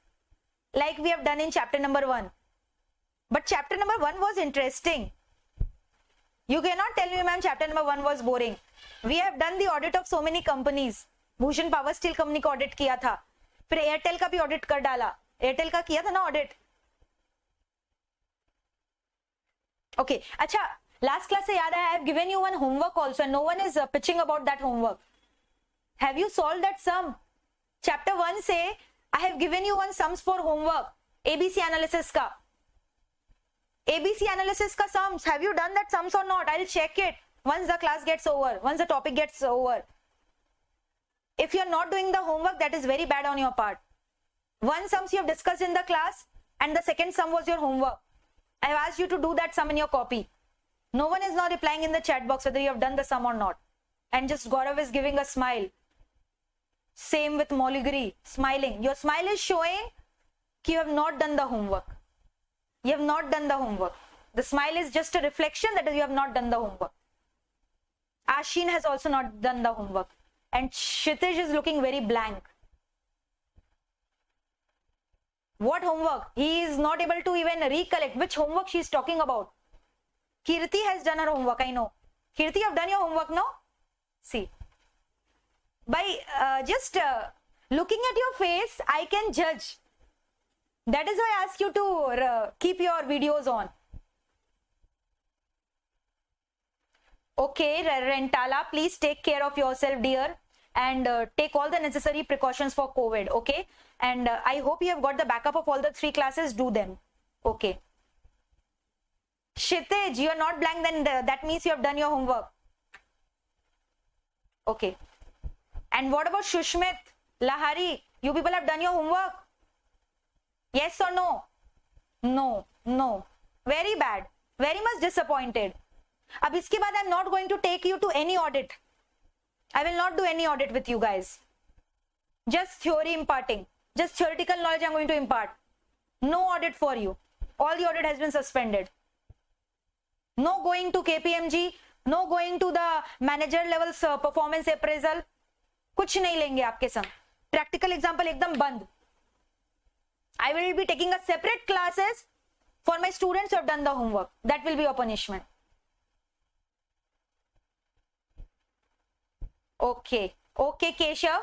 Like we have done in chapter number 1. But chapter number 1 was interesting. You cannot tell me, ma'am, chapter number 1 was boring. We have done the audit of so many companies. Bhushan power steel company का audit किया था, फिर Airtel का भी audit कर डाला. Airtel का किया था ना ऑडिट. ओके, अच्छा लास्ट क्लास से याद है, I have given you one homework also. No one is pitching about that homework. Have you solved that sum? Chapter 1 say I have given you one sums for homework. ABC analysis का. ABC analysis का sums. Have you done that sums or not? I'll check it once the class gets over. Once the topic gets over. If you're not doing the homework, that is very bad on your part. One sums you have discussed in the class, and the second sum was your homework. I have asked you to do that sum in your copy. No one is now replying in the chat box whether you have done the sum or not. And just Gaurav is giving a smile. Same with Moligri, smiling. Your smile is showing you have not done the homework. You have not done the homework. The smile is just a reflection that you have not done the homework. Ashin has also not done the homework. And Kshitij is looking very blank. What homework? He is not able to even recollect which homework she is talking about. Kirti has done her homework, I know. Kirti, you have done your homework, no? See. By just looking at your face, I can judge. That is why I ask you to keep your videos on. Okay, Rentala, please take care of yourself, dear, and take all the necessary precautions for COVID, okay? And I hope you have got the backup of all the 3 classes. Do them, okay? Kshitij, you are not blank, then that means you have done your homework. Okay. And what about Shushmit, Lahari? You people have done your homework? Yes or no? No, no. Very bad. Very much disappointed. अब इसके बाद I'm not going to take you to any audit. I will not do any audit with you guys. Just theory imparting. Just theoretical knowledge I'm going to impart. No audit for you. All the audit has been suspended. No going to KPMG. No going to the manager levels performance appraisal. कुछ नहीं लेंगे आपके संग. Practical example एकदम बंद. I will be taking a separate classes for my students who have done the homework. That will be your punishment. Okay. Okay, Keshav.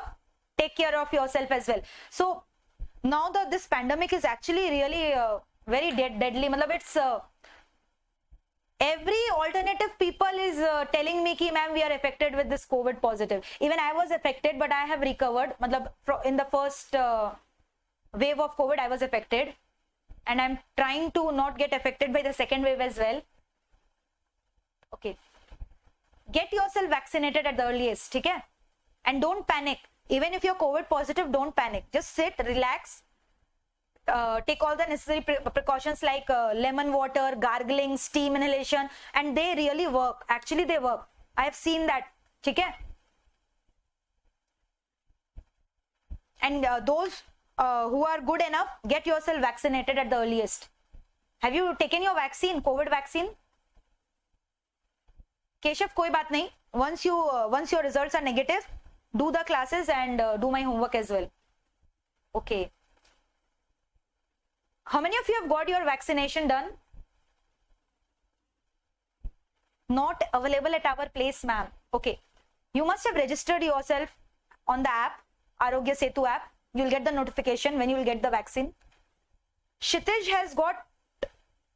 Take care of yourself as well. So now this pandemic is actually really very deadly. Matlab it's every alternative people is telling me ki ma'am we are affected with this COVID positive. Even I was affected, but I have recovered. Matlab in the first wave of COVID I was affected, and I'm trying to not get affected by the second wave as well. Okay, get yourself vaccinated at the earliest, okay? And don't panic. Even if you're COVID positive, don't panic. Just sit, relax, take all the necessary precautions like lemon water, gargling, steam inhalation, and they really work. Actually they work. I have seen that, okay? And those who are good enough, get yourself vaccinated at the earliest. Have you taken your vaccine, COVID vaccine? Keshav, koi baat nahi. Once your results are negative, do the classes and do my homework as well. Okay. How many of you have got your vaccination done? Not available at our place, ma'am. Okay. You must have registered yourself on the app, Arogya Setu app. You'll get the notification when you will get the vaccine. Kshitij has got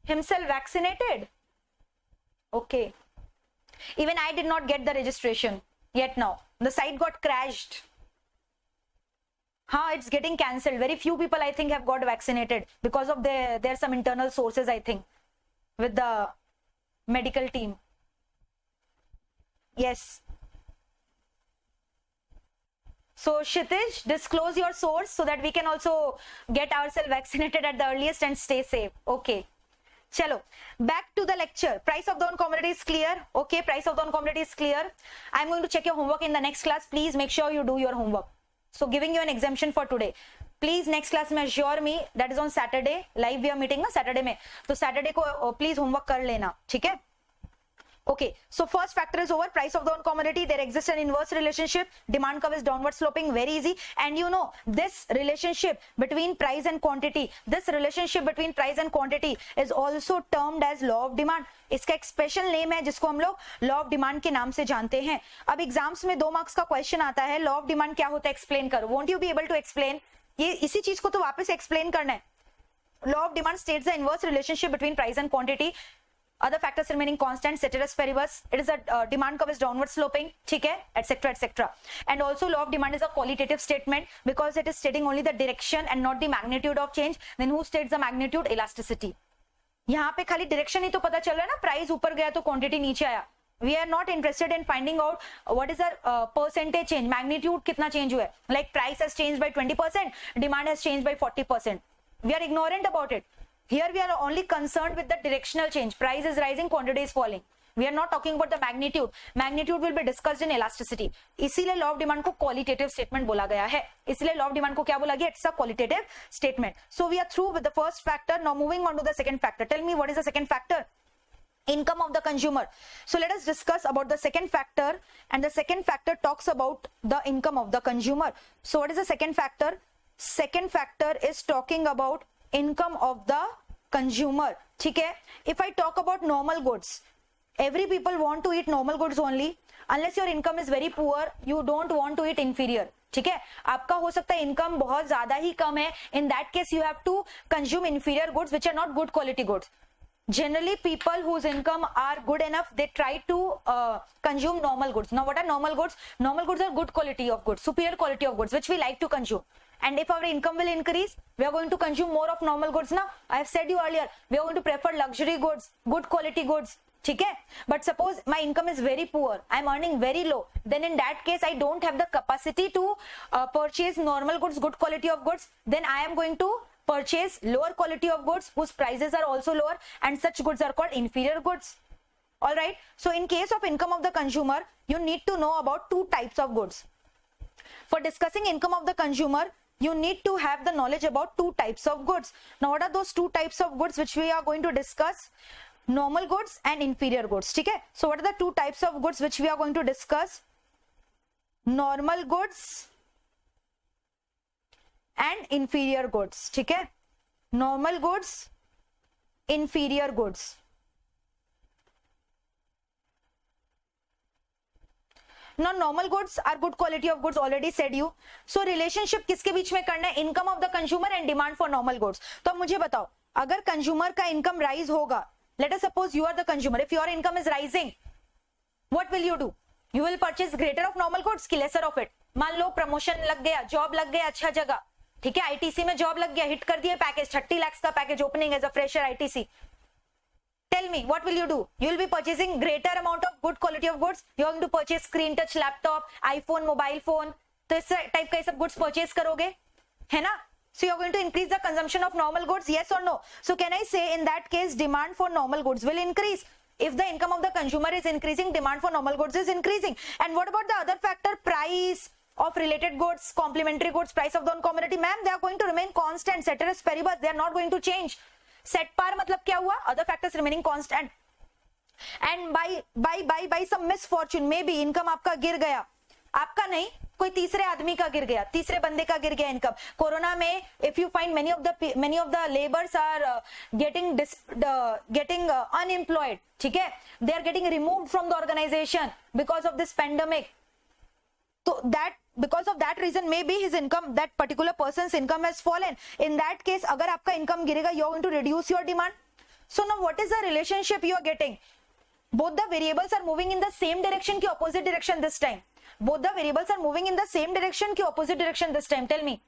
himself vaccinated. Okay. Even I did not get the registration yet now. The site got crashed. It's getting cancelled. Very few people I think have got vaccinated because of there's some internal sources I think with the medical team. Yes. So Kshitij, disclose your source so that we can also get ourselves vaccinated at the earliest and stay safe. Okay. Chalo, back to the lecture. Price of the own commodity is clear. Okay, price of the own commodity is clear. I'm going to check your homework in the next class. Please make sure you do your homework. So giving you an exemption for today. Please next class में assure me, that is on Saturday. Live we are meeting ना Saturday में. तो Saturday को please homework कर लेना. ठीक है? Okay, so first factor is over. Price of the own commodity, there exists an inverse relationship. Demand curve is downward sloping, very easy. And you know, this relationship between price and quantity, is also termed as law of demand. इसका एक special name है जिसको हम लोग law of demand के नाम से जानते हैं. अब एग्जाम्स में 2 मार्क्स का क्वेश्चन आता है, लॉ ऑफ डिमांड क्या होता है, एक्सप्लेन करो. Won't you be able to explain? ये इसी चीज को तो वापस एक्सप्लेन करना है. Law of demand states the inverse relationship between price and quantity. Other factors remaining constant, ceteris paribus. It is a demand curve is downward sloping, ठीक है, etc., etc. And also, law of demand is a qualitative statement because it is stating only the direction and not the magnitude of change. Then who states the magnitude? Elasticity. यहाँ पे खाली direction ही तो पता चल रहा है ना, price ऊपर गया तो quantity नीचे आया. We are not interested in finding out what is the percentage change, magnitude कितना change हुआ है. Like price has changed by 20%, demand has changed by 40%. We are ignorant about it. Here we are only concerned with the directional change. Price is rising, quantity is falling. We are not talking about the magnitude. Magnitude will be discussed in elasticity. इसीलिए law of demand को qualitative statement बोला गया है. इसीलिए law of demand को क्या बोला गया? It's a qualitative statement. So we are through with the first factor. Now moving on to the second factor. Tell me what is the second factor? Income of the consumer. So let us discuss about the second factor, and the second factor talks about the income of the consumer. So what is the second factor? Second factor is talking about income of the consumer. ठीक है? If I talk about normal goods, every people want to eat normal goods only. Unless your income is very poor, you don't want to eat inferior. ठीक है? आपका हो सकता है income बहुत ज्यादा ही कम है. In that case, you have to consume inferior goods which are not good quality goods. Generally, people whose income are good enough, they try to consume normal goods. Now, what are normal goods? Normal goods are good quality of goods, superior quality of goods, which we like to consume. And if our income will increase, we are going to consume more of normal goods. Now, I have said you earlier, we are going to prefer luxury goods, good quality goods. Okay? But suppose my income is very poor, I am earning very low, then in that case, I don't have the capacity to purchase normal goods, good quality of goods, then I am going to purchase lower quality of goods whose prices are also lower, and such goods are called inferior goods. All right. So in case of income of the consumer, you need to know about two types of goods. For discussing income of the consumer, you need to have the knowledge about two types of goods. Now, what are those two types of goods which we are going to discuss? Normal goods and inferior goods. Okay? So what are the two types of goods which we are going to discuss? Normal goods and inferior goods. ठीक है? normal goods, inferior goods. Now normal goods are good quality of goods, already said you. So relationship किसके बीच में करना है? Income of the consumer and demand for normal goods. तो अब मुझे बताओ, अगर कंज्यूमर का इनकम राइज होगा, let us suppose you are the consumer, if your income is rising, what will you do? You will purchase greater of normal goods कि lesser of it. मान लो promotion लग गया, जॉब लग गया अच्छा जगह, ठीक है, आईटीसी में जॉब लग गया, हिट कर दिया पैकेज, 30 lakhs का package opening as a fresher ITC. Tell me, what will you do? You will be purchasing greater amount of good quality of goods. You are going to purchase screen touch laptop, iPhone, mobile phone. तो इस type का ये सब goods purchase करोगे, है ना? So you are going to increase the consumption of normal goods, yes or no? So can I say in that case demand for normal goods will increase? If the income of the consumer is increasing, demand for normal goods is increasing. And what about the other factor? Price of related goods, complementary goods, price of the commodity. Ma'am, they are going to remain constant. Ceteris paribus, they are not going to change. Set par मतलब क्या हुआ? Other factors remaining constant. And by some misfortune, maybe income आपका गिर गया, आपका नहीं, कोई तीसरे आदमी का गिर गया, तीसरे बंदे का गिर गया इनकम. कोरोना में if you find many of the laborers are getting unemployed, ठीक है, they are getting removed from the organization because of this pandemic. So that because of that reason maybe his income, that particular person's income has fallen. In that case अगर आपका income गिरेगा, you are going to reduce your demand. So now what is the relationship you are getting? Both the variables are moving in the same direction ki opposite direction this time. Both the variables are moving in the same direction ki opposite direction this time. Tell me.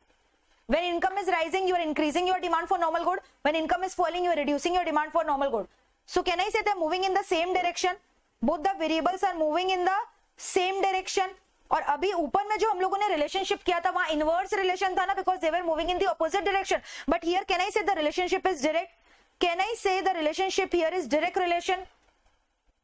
When income is rising, you are increasing your demand for normal good. When income is falling, you are reducing your demand for normal good. So can I say they are moving in the same direction? Both the variables are moving in the same direction. और अभी ऊपर में जो हम लोगों ने relationship किया था वहां इनवर्स रिलेशन था ना, because they were moving in the opposite direction. But here can I say the relationship is direct? Can I say the relationship here is direct relation?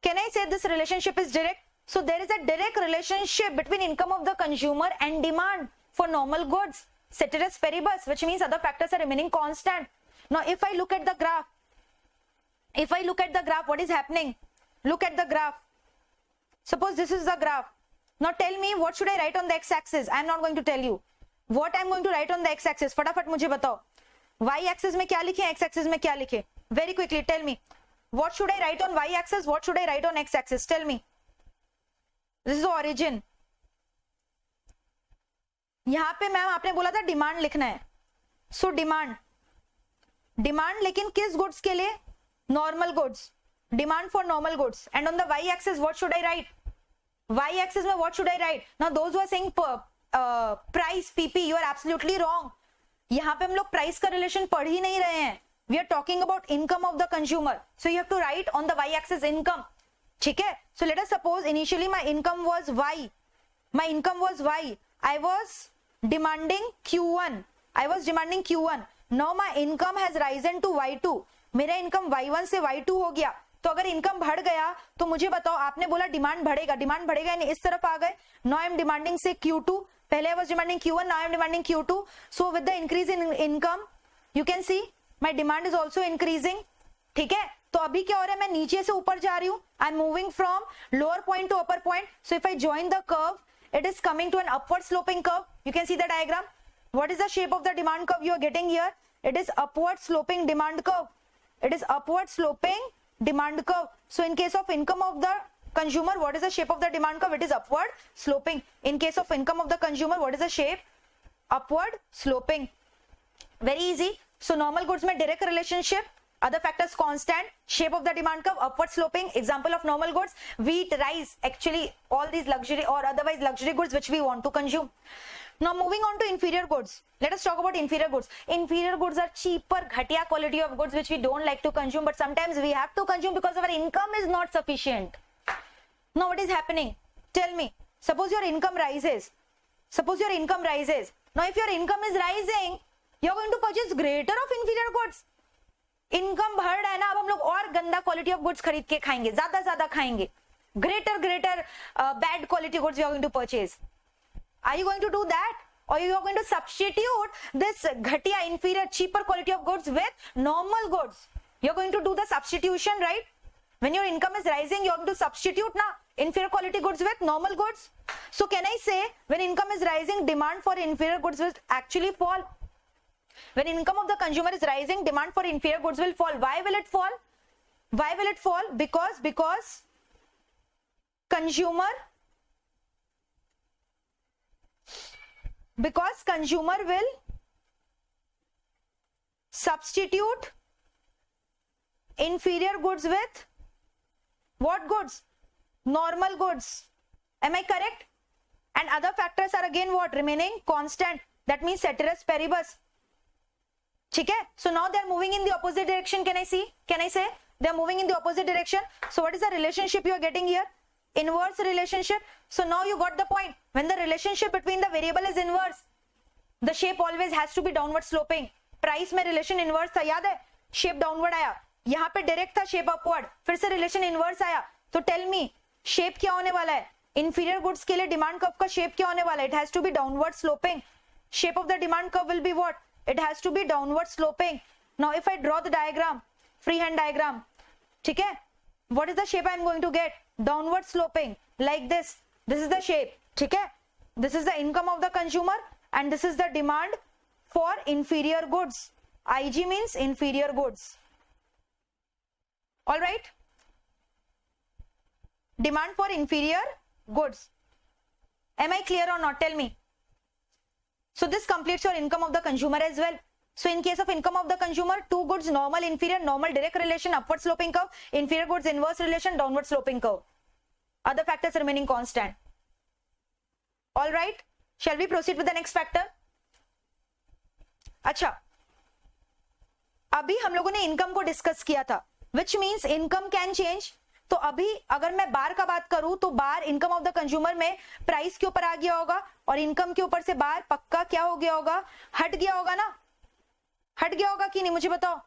Can I say this relationship is direct? So there is a direct relationship between income of the consumer and demand for normal goods, ceteris paribus, which means other factors are remaining constant. Now if I look at the graph, what is happening? Look at the graph. Suppose this is the graph. Now tell me what should I write on the x-axis? I am not going to tell you what I am going to write on the x-axis. फटाफट मुझे बताओ y-axis में क्या लिखे, x-axis में क्या लिखे? Very quickly tell me what should I write on y-axis, what should I write on x-axis? Tell me. This is the origin. यहां पे मैम आपने बोला था डिमांड लिखना है. सो डिमांड लेकिन किस गुड्स के लिए? Normal goods. Demand for normal goods. And on the y-axis what should I write? Y-axis में what should I write? Now those who are saying price PP, you are absolutely wrong. यहाँ पे हम लोग price का relation पढ़ ही नहीं रहे हैं. We are talking about income of the consumer. So you have to write on the y-axis income. ठीक है? So let us suppose initially my income was Y. I was demanding Q1. Now my income has risen to Y2. मेरा income Y1 से Y2 हो गया. तो अगर income बढ़ गया तो मुझे बताओ, आपने बोला डिमांड बढ़ेगा यानी इस तरफ आ गए. नाउ आई एम डिमांडिंग से Q2. पहले आई was demanding Q1, now I am demanding Q2. So with the increase in income you can see my demand is also increasing. ठीक है, तो अभी क्या हो रहा है, मैं नीचे से ऊपर जा रही हूं. I am moving from lower point two upper point. So if I join the curve, it is coming to an upward sloping curve. You can see the diagram. What is the shape of the demand curve you are getting here? It is upward sloping demand curve. So in case of income of the consumer, what is the shape of the demand curve? It is upward sloping. In case of income of the consumer, what is the shape? Upward sloping. Very easy. So normal goods में direct relationship, other factors constant, shape of the demand curve upward sloping. Example of normal goods: wheat, rice, actually all these luxury or otherwise luxury goods which we want to consume. Now moving on to inferior goods. Let us talk about inferior goods. Inferior goods are cheaper, ghatiya quality of goods which we don't like to consume, but sometimes we have to consume because our income is not sufficient. Now what is happening? Tell me. Suppose your income rises. Now if your income is rising, you are going to purchase greater of inferior goods. Income बढ़ रहा है ना, अब हम लोग और गंदा quality of goods खरीद के खाएंगे, ज्यादा खाएंगे. Greater bad quality goods you are going to purchase. Are you going to do that, or you are going to substitute this ghatiya, inferior, cheaper quality of goods with normal goods? You are going to do the substitution, right? When your income is rising, you are going to substitute na inferior quality goods with normal goods. So can I say when income is rising, demand for inferior goods will actually fall? When income of the consumer is rising, demand for inferior goods will fall. Why will it fall? Why will it fall? Because consumer will substitute inferior goods with what goods? Normal goods. Am I correct? And other factors are again what? Remaining constant. That means ceteris paribus. Okay? So now they are moving in the opposite direction. Can I see? Can I say? They are moving in the opposite direction. So what is the relationship you are getting here? Inverse relationship. So now you got the point. When the relationship between the variable is inverse, the shape always has to be downward sloping. Price में relation inverse था, याद है? Shape downward आया. यहाँ पे direct था shape upward. फिर से relation inverse आया. तो tell me, shape क्या होने वाला है? Inferior goods के लिए demand curve का shape क्या होने वाला है? It has to be downward sloping. Shape of the demand curve will be what? It has to be downward sloping. Now if I draw the diagram, freehand diagram, ठीक है? What is the shape I am going to get? Downward sloping, like this. This is the shape, ठीक है? This is the income of the consumer and this is the demand for inferior goods. IG means inferior goods. All right? Demand for inferior goods. Am I clear or not? Tell me. So this completes your income of the consumer as well. So in case of income of the consumer, two goods, normal, inferior, normal direct relation, upward sloping curve, inferior goods, inverse relation, downward sloping curve. Other factors remaining constant. All right. Shall we proceed with the next factor? अच्छा, अभी हम लोगों ने income को discuss किया था, which means income can change. तो अभी अगर मैं बार का बात करूं तो बार इनकम ऑफ द कंज्यूमर में प्राइस के ऊपर आ गया होगा और इनकम के ऊपर से बार पक्का क्या हो गया होगा? हट गया होगा ना? हट गया होगा कि नहीं? मुझे बताओ.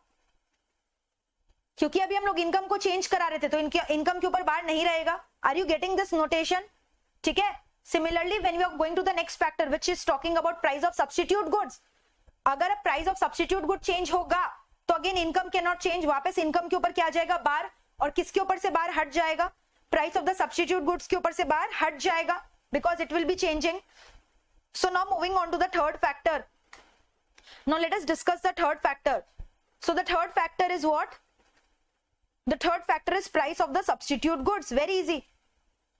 क्योंकि अभी हम लोग इनकम को चेंज करा रहे थे तो इनकम के ऊपर बार नहीं रहेगा. Are you getting this notation? ठीक है. Similarly when we are going to the next factor which is talking about price of substitute goods, अगर price of substitute good change होगा तो again income can not change. वापस income के ऊपर क्या आ जाएगा? बार. और किसके ऊपर से बार हट जाएगा? Price of the substitute goods के ऊपर से बार हट जाएगा because it will be changing. So now moving on to the third factor. Now let us discuss the third factor. So the third factor is what? The third factor is price of the substitute goods. Very easy.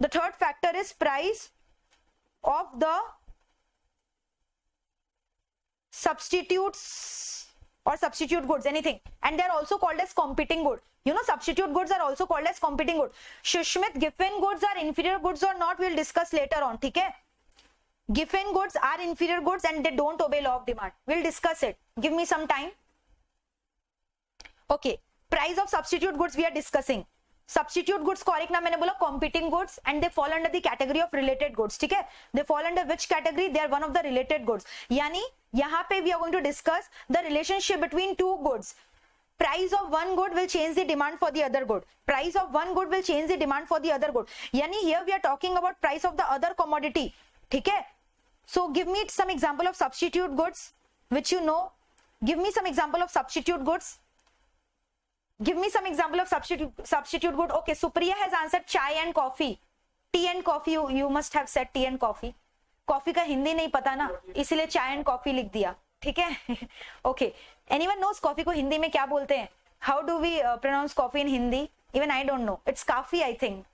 The third factor is price of the substitutes or substitute goods, anything, and they are also called as competing good. You know, substitute goods are also called as competing good. Shushmit, Giffen goods are inferior goods or not, we'll discuss later on. ठीक है? Giffen goods are inferior goods and they don't obey law of demand. We'll discuss it. Give me some time. Okay, price of substitute goods we are discussing. Substitute goods को और एक नाम मैंने बोला competing goods and they fall under the category of related goods. ठीक है. They fall under which category? They are one of the related goods. यानी यहां पे we are going to discuss the relationship between two goods. Price of one good will change the demand for the other good. Price of one good will change the demand for the other good. यानी here we are talking about price of the other commodity. ठीक है. So give me some example of substitute goods which you know. Give me some example of substitute goods. Give me some example of substitute good. Okay, Supriya has answered chai and coffee. Tea and coffee, you must have said tea and coffee. Coffee का हिंदी नहीं पता ना, इसलिए chai and coffee लिख दिया. ठीक है. Okay, anyone knows coffee को हिंदी में क्या बोलते हैं? How do we pronounce coffee in Hindi? Even I don't know. It's coffee, I think.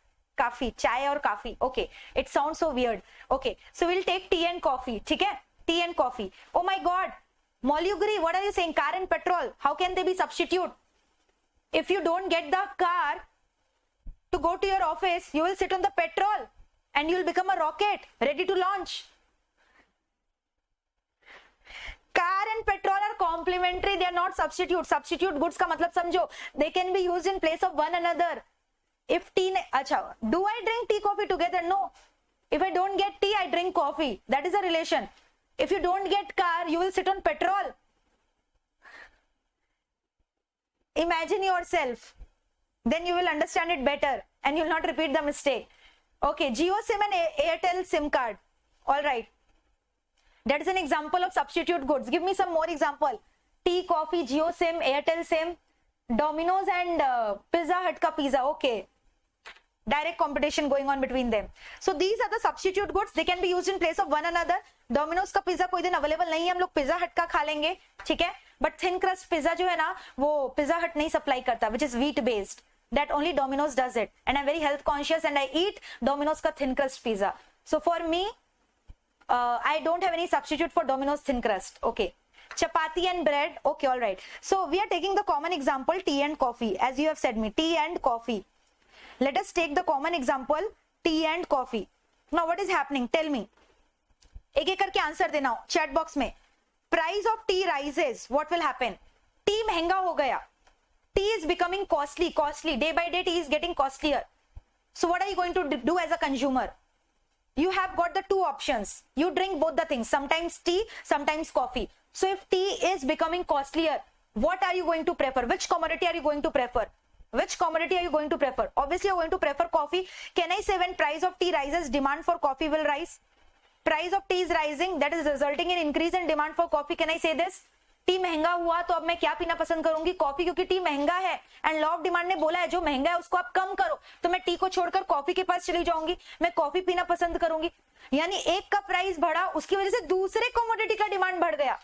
Coffee, chai और coffee. Okay, it sounds so weird. Okay, so we'll take tea and coffee. ठीक है? Tea and coffee. Oh my God, Molugri, what are you saying? Car and petrol. How can they be substitute? If you don't get the car to go to your office, you will sit on the petrol and you will become a rocket ready to launch. Car and petrol are complementary, they are not substitute. Substitute goods का मतलब समझो, they can be used in place of one another. If tea, अच्छा, do I drink tea coffee together? No. If I don't get tea, I drink coffee. That is a relation. If you don't get car, you will sit on petrol. Imagine yourself, then you will understand it better and you will not repeat the mistake. Okay, Jio SIM and Airtel SIM card. All right, that is an example of substitute goods. Give me some more example. Tea, coffee, Jio SIM, Airtel SIM, Domino's and Pizza Hut ka pizza. Okay, direct competition going on between them. So these are the substitute goods. They can be used in place of one another. Domino's का pizza कोई दिन available नहीं है, हम लोग pizza हट का खा लेंगे, ठीक है, बट थिन क्रस्ट पिज्जा जो है ना वो पिज्जा हट नहीं सप्लाई करता, which is wheat based. That only Domino's does it, and I'm very health conscious and I eat Domino's का thin crust pizza. So for me, I don't have any substitute for Domino's thin crust. Okay. Chapati and bread. Okay, all right. So we are taking the common example tea and coffee, as you have said me, tea and coffee. Let us take the common example tea and coffee. Now what is happening? Tell me. एक एक करके answer देना chat box में. Price of tea rises. What will happen? T महंगा हो गया. Tea is becoming costly. Day by day tea is getting costlier. So what are you going to do as a consumer? You have got the two options. You drink both the things. Sometimes tea, sometimes coffee. So if tea is becoming costlier, what are you going to prefer? Which commodity are you going to prefer? Which commodity are you going to prefer? Obviously you're going to prefer coffee. Can I say when price of tea rises, demand for coffee will rise? Price of tea is rising, that is resulting in increase in demand for coffee. Can I say this? T महंगा हुआ तो अब मैं क्या पीना पसंद करूंगी? Coffee, क्योंकि टी महंगा है एंड लॉ ऑफ डिमांड ने बोला है जो महंगा है उसको आप कम करो, तो मैं टी को छोड़कर कॉफी के पास चली जाऊंगी, मैं कॉफी पीना पसंद करूंगी. यानी एक का प्राइस बढ़ा, उसकी वजह से दूसरे कमोडिटी का डिमांड बढ़ गया.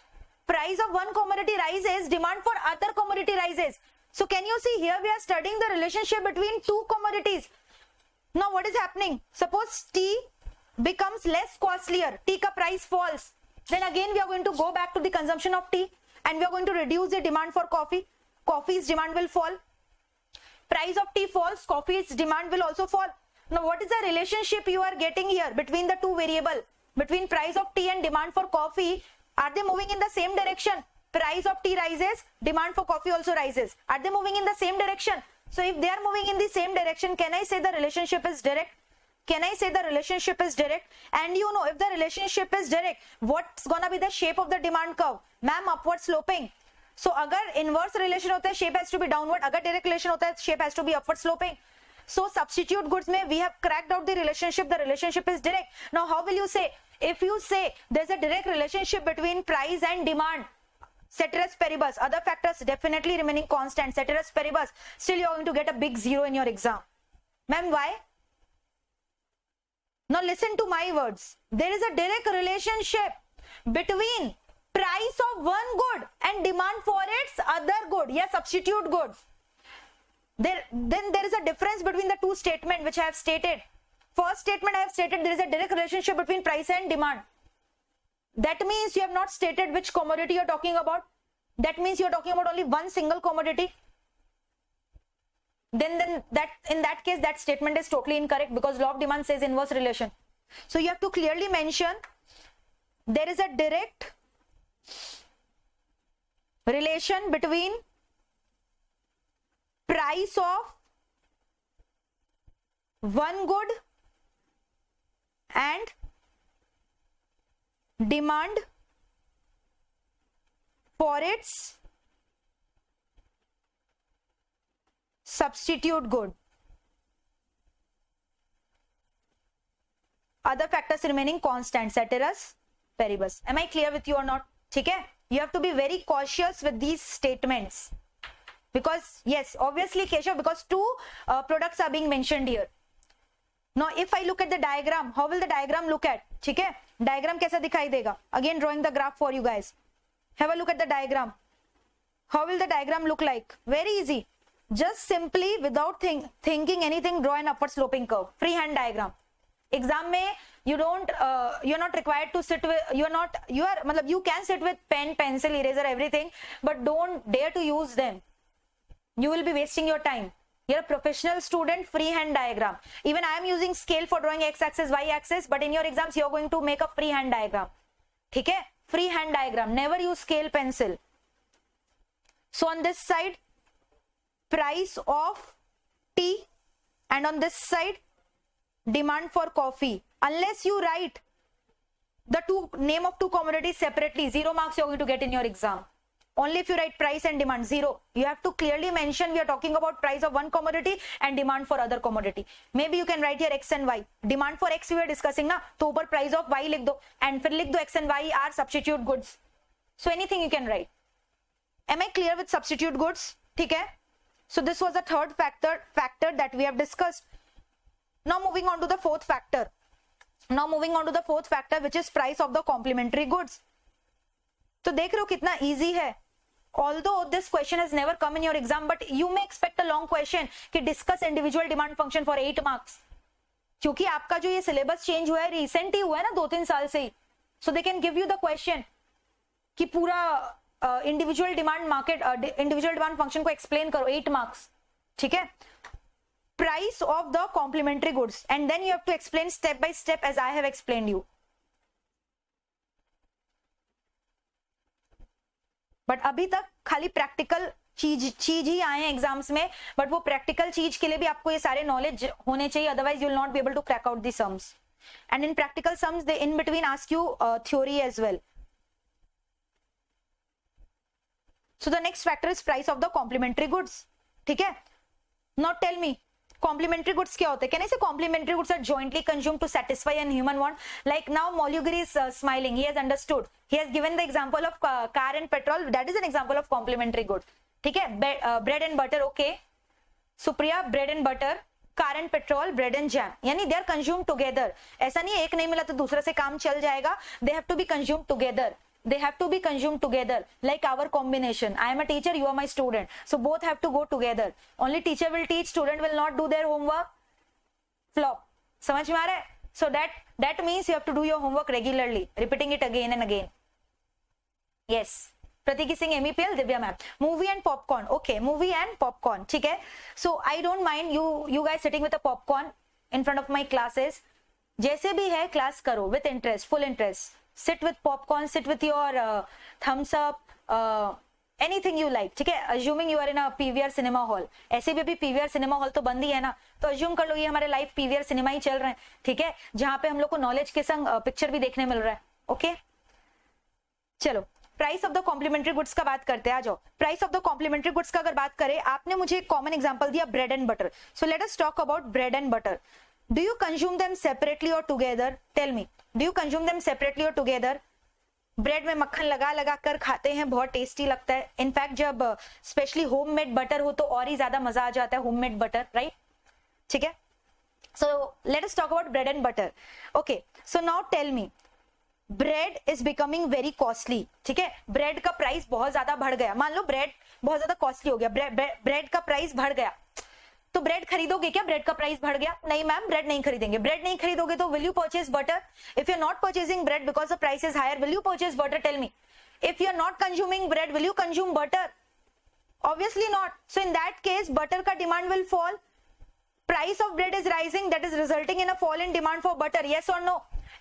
Price of one commodity rises, demand for other commodity rises. So can you see here we are studying the relationship between two commodities. Now what is happening? Suppose tea becomes less costlier, tea ka price falls, then again we are going to go back to the consumption of tea and we are going to reduce the demand for coffee. Coffee's demand will fall. Price of tea falls, coffee's demand will also fall. Now what is the relationship you are getting here between the two variable, between price of tea and demand for coffee? Are they moving in the same direction? Price of tea rises, demand for coffee also rises. Are they moving in the same direction? So if they are moving in the same direction, can I say the relationship is direct? Can I say the relationship is direct? And you know, if the relationship is direct, what's gonna be the shape of the demand curve? Ma'am, upward sloping. So अगर inverse relation होता है, shape has to be downward. अगर direct relation होता है, shape has to be upward sloping. So substitute goods में we have cracked out the relationship is direct. Now how will you say? If you say there's a direct relationship between price and demand, ceteris paribus, other factors definitely remaining constant, ceteris paribus, still you're going to get a big zero in your exam. Ma'am, why? Now listen to my words. There is a direct relationship between price of one good and demand for its other good. Yes, substitute goods. Then there is a difference between the two statements which I have stated. First statement I have stated there is a direct relationship between price and demand. That means you have not stated which commodity you are talking about. That means you are talking about only one single commodity. Then that in that case that statement is totally incorrect because law of demand says inverse relation. So you have to clearly mention there is a direct relation between price of one good and demand for its substitute good. Other factors remaining constant, ceteris paribus. Am I clear with you or not? ठीक है? You have to be very cautious with these statements because yes, obviously Keshav, because two products are being mentioned here. Now if I look at the diagram, how will the diagram look at? ठीक है? Diagram कैसा दिखाई देगा? Again drawing the graph for you guys. Have a look at the diagram. How will the diagram look like? Very easy. Just simply without thinking anything, draw an upward sloping curve. Freehand diagram. Exam में you're not required to sit with, you can sit with pen, pencil, eraser, everything, but don't dare to use them. You will be wasting your time. You're a professional student, freehand diagram. Even I am using scale for drawing x-axis, y-axis, but in your exams you're going to make a freehand diagram. ठीक है? Freehand diagram. Never use scale, pencil. So on this side, price of tea, and on this side demand for coffee. Unless you write the name of two commodities separately, 0 marks you're going to get in your exam. Only if you write price and demand, 0. You have to clearly mention we are talking about price of one commodity and demand for other commodity. Maybe you can write here x and y. Demand for x we were discussing ना, तो ऊपर price of y लिख दो and फिर लिख दो x and y are substitute goods. So anything you can write. Am I clear with substitute goods? ठीक है? So this was the third factor that we have discussed. Now moving on to the fourth factor. Now moving on to the fourth factor, which is price of the complementary goods. तो देख रहे हो कितना easy है. Although this question has never come in your exam, but you may expect a long question कि discuss individual demand function for 8 marks. क्योंकि आपका जो ये सिलेबस चेंज हुआ है रिसेंट ही हुआ है ना 2-3 साल से ही. So they can give you the question कि पूरा individual demand market individual demand function को एक्सप्लेन करो 8 मार्क्स. ठीक है. Price of the complementary goods, and then you have to explain step by step as I have explained you. But अभी तक खाली practical चीज ही आए हैं एग्जाम्स में, बट वो प्रैक्टिकल चीज के लिए भी आपको ये सारे नॉलेज होने चाहिए, otherwise you will not be able to crack out the sums. And in practical sums they in between ask you theory as well. So the next factor is price of the complementary goods. ठीक है. Now tell me, complementary goods क्या होते हैं? Can I say complementary goods are jointly consumed to satisfy a human want? Like now Molugiri is smiling. He has understood. He has given the example of car and petrol. That is an example of complementary goods. ठीक है. Bread and butter, okay. Supriya, bread and butter. Car and petrol, bread and jam, यानी they are consume together. ऐसा नहीं एक नहीं मिला तो दूसरे से काम चल जाएगा. They have to be consume together. They have to be consumed together, like our combination. I am a teacher, you are my student, so both have to go together. Only teacher will teach, student will not do their homework. Flop. समझ में आ रहा है? So that means you have to do your homework regularly, repeating it again and again. Yes. Pratiki Singh, MEPL, Divya ma'am. Movie and popcorn. Okay, movie and popcorn. ठीक है. So I don't mind you guys sitting with a popcorn in front of my classes. जैसे भी है class करो with interest, full interest. Sit with popcorn, sit with your thumbs up, anything you like. ठीक है. Assuming you are in a PVR cinema hall. ऐसे भी अभी PVR cinema hall तो बंद ही है ना, तो assume कर लो ये हमारे लाइव PVR सिनेमा ही चल रहे हैं. ठीक है. जहां पे हम लोग को नॉलेज के संग पिक्चर भी देखने मिल रहा है. ओके. चलो price of the complementary goods का बात करते हैं. आ जाओ. Price of the complementary goods का अगर बात करें, आपने मुझे एक कॉमन एग्जांपल दिया bread and butter. So let us talk about bread and butter. Do you consume them separately or together? Tell me. Do you consume them separately or together? Bread में मक्खन लगा लगा कर खाते हैं, बहुत टेस्टी लगता है. इनफैक्ट जब स्पेशली होममेड बटर हो तो और ही ज्यादा मजा आ जाता है. Homemade butter, right? ठीक है. So let us talk about bread and butter. Okay. So now tell me, bread is becoming very costly. ठीक है. ब्रेड का प्राइस बहुत ज्यादा बढ़ गया. मान लो ब्रेड बहुत ज्यादा कॉस्टली हो गया, ब्रेड का प्राइस बढ़ गया, तो ब्रेड खरीदोगे क्या? ब्रेड का प्राइस बढ़ गया. नहीं मैम, ब्रेड नहीं खरीदेंगे. ब्रेड नहीं खरीदोगे तो will you purchase butter? If you are not purchasing bread because the price is higher, will you purchase butter? Tell me. If you are not consuming bread, will you consume butter? Obviously not. So in that case butter का demand will fall. Price of bread is rising, that is resulting in a fall in demand for butter. Yes or no?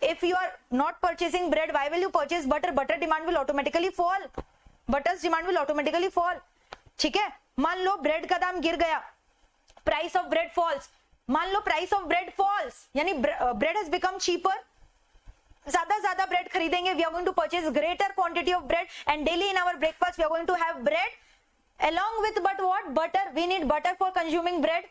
If you are not purchasing bread, why will you purchase butter? Butter demand will automatically fall. Butter's demand will automatically fall. ठीक है. मान लो bread का दाम गिर गया, price of bread falls. मान लो price of bread falls, यानी ब्रेड हैज बिकम चीपर. ज्यादा ब्रेड खरीदेंगे. We are going to purchase greater quantity of bread and daily in our breakfast we are going to have bread along with but what? Butter. We need butter for consuming bread.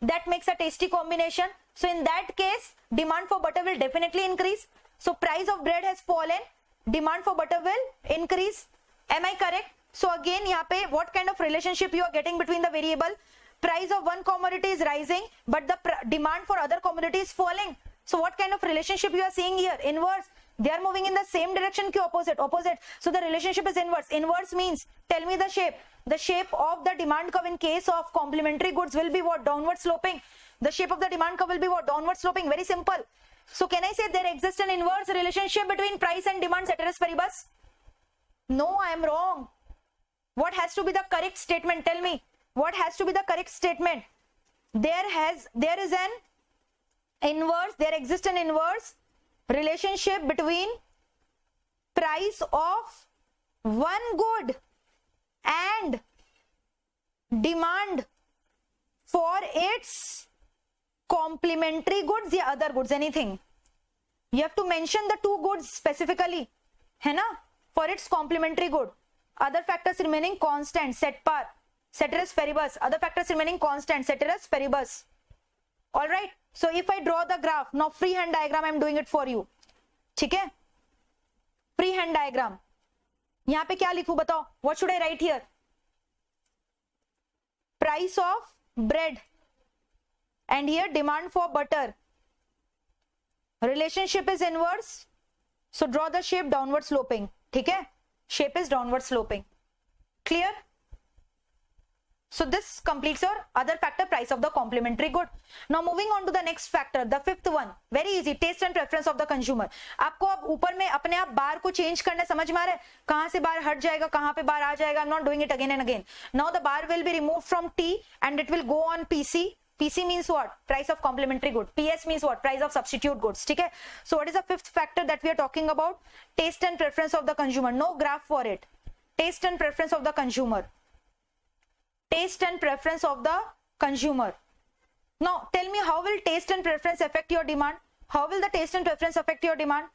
That makes a tasty combination. So in that case, demand for butter will definitely increase. So price of bread has fallen, demand for butter will increase. Am I correct? So again, यहाँ पे what kind of relationship you are getting between the variable? Price of one commodity is rising, but the demand for other commodity is falling. So what kind of relationship you are seeing here? Inverse. They are moving in the same direction ki opposite. So the relationship is inverse. Inverse means, tell me the shape. The shape of the demand curve in case of complementary goods will be what? Downward sloping. The shape of the demand curve will be what? Downward sloping. Very simple. So can I say there exists an inverse relationship between price and demand, ceteris paribus? No, I am wrong. What has to be the correct statement? Tell me. What has to be the correct statement? There exists an inverse relationship between price of one good and demand for its complementary goods या other goods, anything. You have to mention the two goods specifically, है ना? For its complementary good. Other factors remaining constant, set par, ceteris paribus. Other factors remaining constant, ceteris paribus. All right. So if I draw the graph, now freehand diagram I am doing it for you. ठीक है? Freehand diagram. यहाँ पे क्या लिखूं बताओ? What should I write here? Price of bread and here demand for butter, relationship is inverse, so draw the shape downward sloping. ठीक है, shape is downward sloping. Clear? So this completes your other factor, price of the complementary good. Now moving on to the next factor, the fifth one, very easy, taste and preference of the consumer. आपको अब ऊपर में अपने आप बार को change करना समझ में आ रहा है, कहां से बार हट जाएगा, कहां पे बार आ जाएगा. I'm not doing it again and again. Now the bar will be removed from T and it will go on PC. PC means what? Price of complementary good. PS means what? Price of substitute goods. ठीक है? So what is the fifth factor that we are talking about? Taste and preference of the consumer. No graph for it. Taste and preference of the consumer. Taste and preference of the consumer. Now tell me, how will taste and preference affect your demand? How will the taste and preference affect your demand?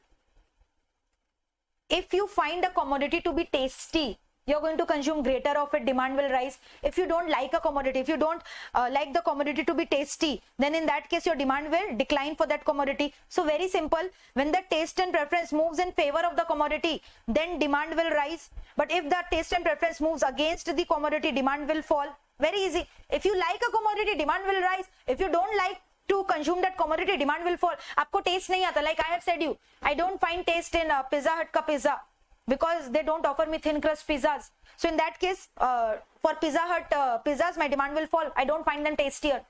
If you find a commodity to be tasty, you're going to consume greater of it, demand will rise. If you don't like a commodity, if you don't like the commodity to be tasty, then in that case your demand will decline for that commodity. So very simple, when the taste and preference moves in favor of the commodity, then demand will rise. But if the taste and preference moves against the commodity, demand will fall. Very easy. If you like a commodity, demand will rise. If you don't like to consume that commodity, demand will fall. आपको taste नहीं आता, like I have said you, I don't find taste in Pizza Hut का pizza, because they don't offer me thin crust pizzas. So in that case, for Pizza Hut pizzas, my demand will fall. I don't find them tastier.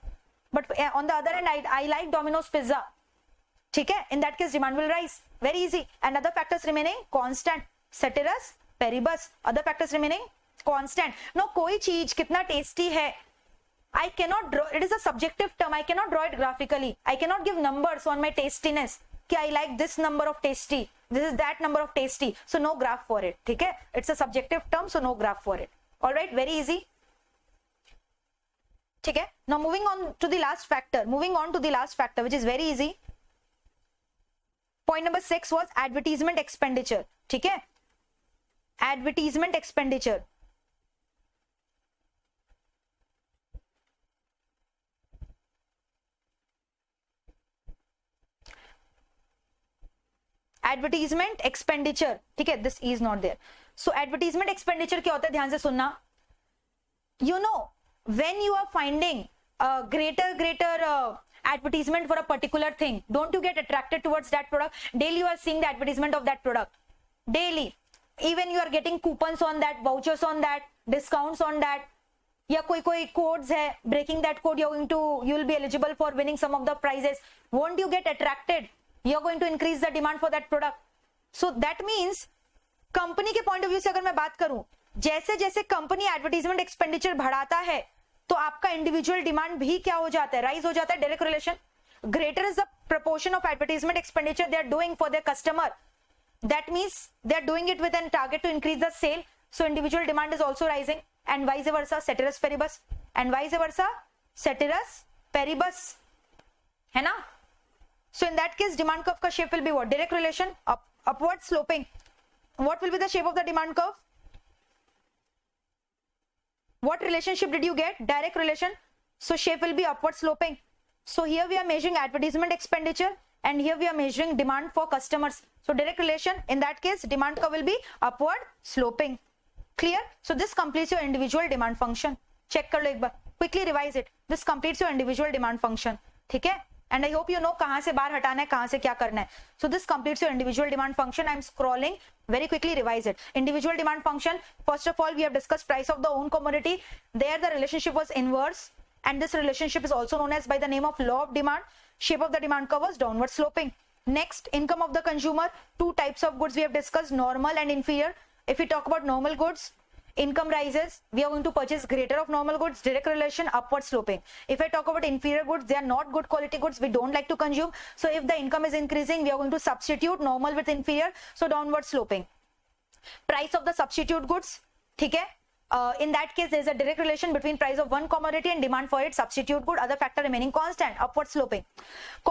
But on the other hand, I like Domino's pizza. ठीक है? In that case, demand will rise. Very easy. And other factors remaining constant. Ceteris paribus. Other factors remaining constant. No, कोई चीज कितना tasty है, I cannot draw. It is a subjective term. I cannot draw it graphically. I cannot give numbers on my tastiness. कि I like this number of tasty. This is that number of tasty. So no graph for it. ठीक है? It's a subjective term, so no graph for it. All right, very easy. ठीक है? Now moving on to the last factor. Moving on to the last factor, which is very easy. Point number 6 was advertisement expenditure. ठीक है? Advertisement expenditure. Advertisement expenditure. ठीक है, this is not there. So advertisement expenditure क्या होता है, ध्यान से सुनना. You know, when you are finding greater advertisement for a particular thing, don't you get attracted towards that product? Daily you are seeing the advertisement of that product, daily. Even you are getting coupons on that, vouchers on that, discounts on that, या कोई codes है, breaking that code you will be eligible for winning some of the prizes. Won't you get attracted? You're going to increase the demand for that product. So that means company के point of view से अगर मैं बात करूं, जैसे जैसे company advertisement expenditure बढ़ाता है तो आपका इंडिविजुअल डिमांड भी क्या हो जाता है, राइज हो जाता है. Direct relation. Greater is the proportion of advertisement expenditure they are doing for their customer, that means they are doing it with an target to increase the sale, so individual demand is also rising and vice versa, ceteris paribus, and vice versa, ceteris paribus, है ना. So in that case, demand curve का shape will be what? Direct relation, upward sloping. What will be the shape of the demand curve? What relationship did you get? Direct relation. So shape will be upward sloping. So here we are measuring advertisement expenditure and here we are measuring demand for customers. So direct relation, in that case, demand curve will be upward sloping. Clear? So this completes your individual demand function. Check कर लो एक बार. Quickly revise it. This completes your individual demand function. ठीक है? And I hope you know कहां से बाहर हटाना है, कहां से क्या करना है. So this completes your individual demand function. I am scrolling. Very quickly revise it. Individual demand function. First of all, we have discussed price of the own commodity. There the relationship was inverse, and this relationship is also known as by the name of law of demand. Shape of the demand curve was downward sloping. Next, income of the consumer. Two types of goods we have discussed: normal and inferior. If we talk about normal goods, income rises, we are going to purchase greater of normal goods, direct relation, upward sloping. If I talk about inferior goods, they are not good quality goods, we don't like to consume. So if the income is increasing, we are going to substitute normal with inferior, so downward sloping. Price of the substitute goods, ठीक है? In that case, there is a direct relation between price of one commodity and demand for its substitute good. Other factor remaining constant, upward sloping.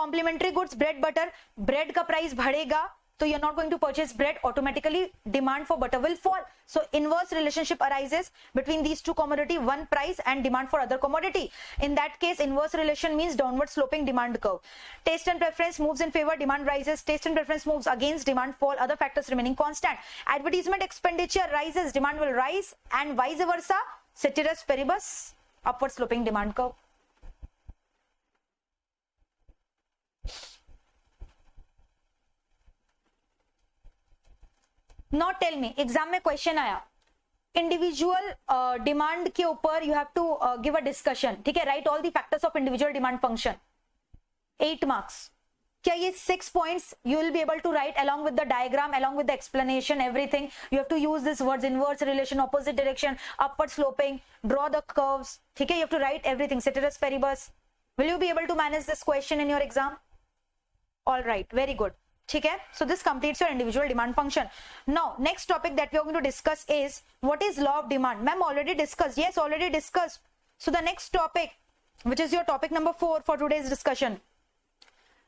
Complementary goods, bread, butter. Bread का price बढ़ेगा, so you're not going to purchase bread, automatically demand for butter will fall. So inverse relationship arises between these two commodity, one price and demand for other commodity. In that case, inverse relation means downward sloping demand curve. Taste and preference moves in favor, demand rises. Taste and preference moves against, demand fall. Other factors remaining constant. Advertisement expenditure rises, demand will rise, and vice versa. Ceteris paribus, upward sloping demand curve. Now tell me, exam में question आया individual demand के ऊपर, you have to give a discussion, ठीक है, right all the factors of individual demand function, 8 marks. क्या ये 6 points you will be able to write along with the diagram, along with the explanation, everything? You have to use this words, inverse relation, opposite direction, upward sloping, draw the curves, ठीक है, you have to write everything, ceteris paribus. Will you be able to manage this question in your exam? All right, very good. ठीक है, so this completes your individual demand function. Now next topic that we are going to discuss is what is law of demand. Ma'am, already discussed. Yes, already discussed. So the next topic, which is your topic number 4 for today's discussion,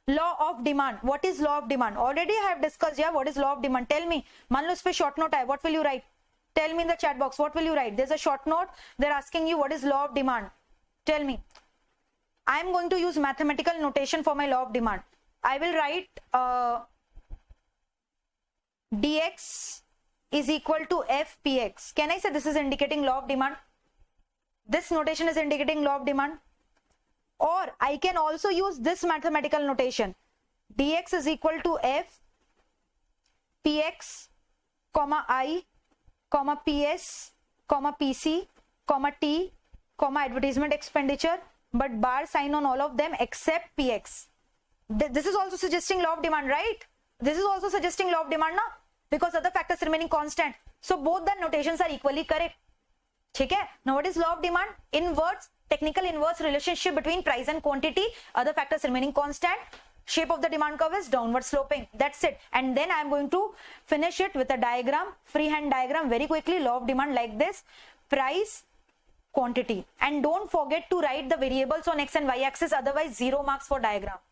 law of demand. What is law of demand? Already I have discussed या what is law of demand. Tell me. मान लो इस पे short note है, what will you write? Tell me in the chat box, what will you write? There is a short note, they are asking you what is law of demand. Tell me. I am going to use mathematical notation for my law of demand. I will write dx is equal to fpx. Can I say this is indicating law of demand? This notation is indicating law of demand. Or I can also use this mathematical notation, dx is equal to f px comma I comma ps comma pc comma t comma advertisement expenditure, but bar sign on all of them except px. This is also suggesting law of demand, right? This is also suggesting law of demand, na? Because other factors remaining constant. So both the notations are equally correct. ठीक है. Now what is law of demand? Inverse, technical inverse relationship between price and quantity, other factors remaining constant, shape of the demand curve is downward sloping. That's it. And then I am going to finish it with a diagram, freehand diagram, very quickly. Law of demand like this: price, quantity, and don't forget to write the variables on x and y axis, otherwise 0 marks for diagram.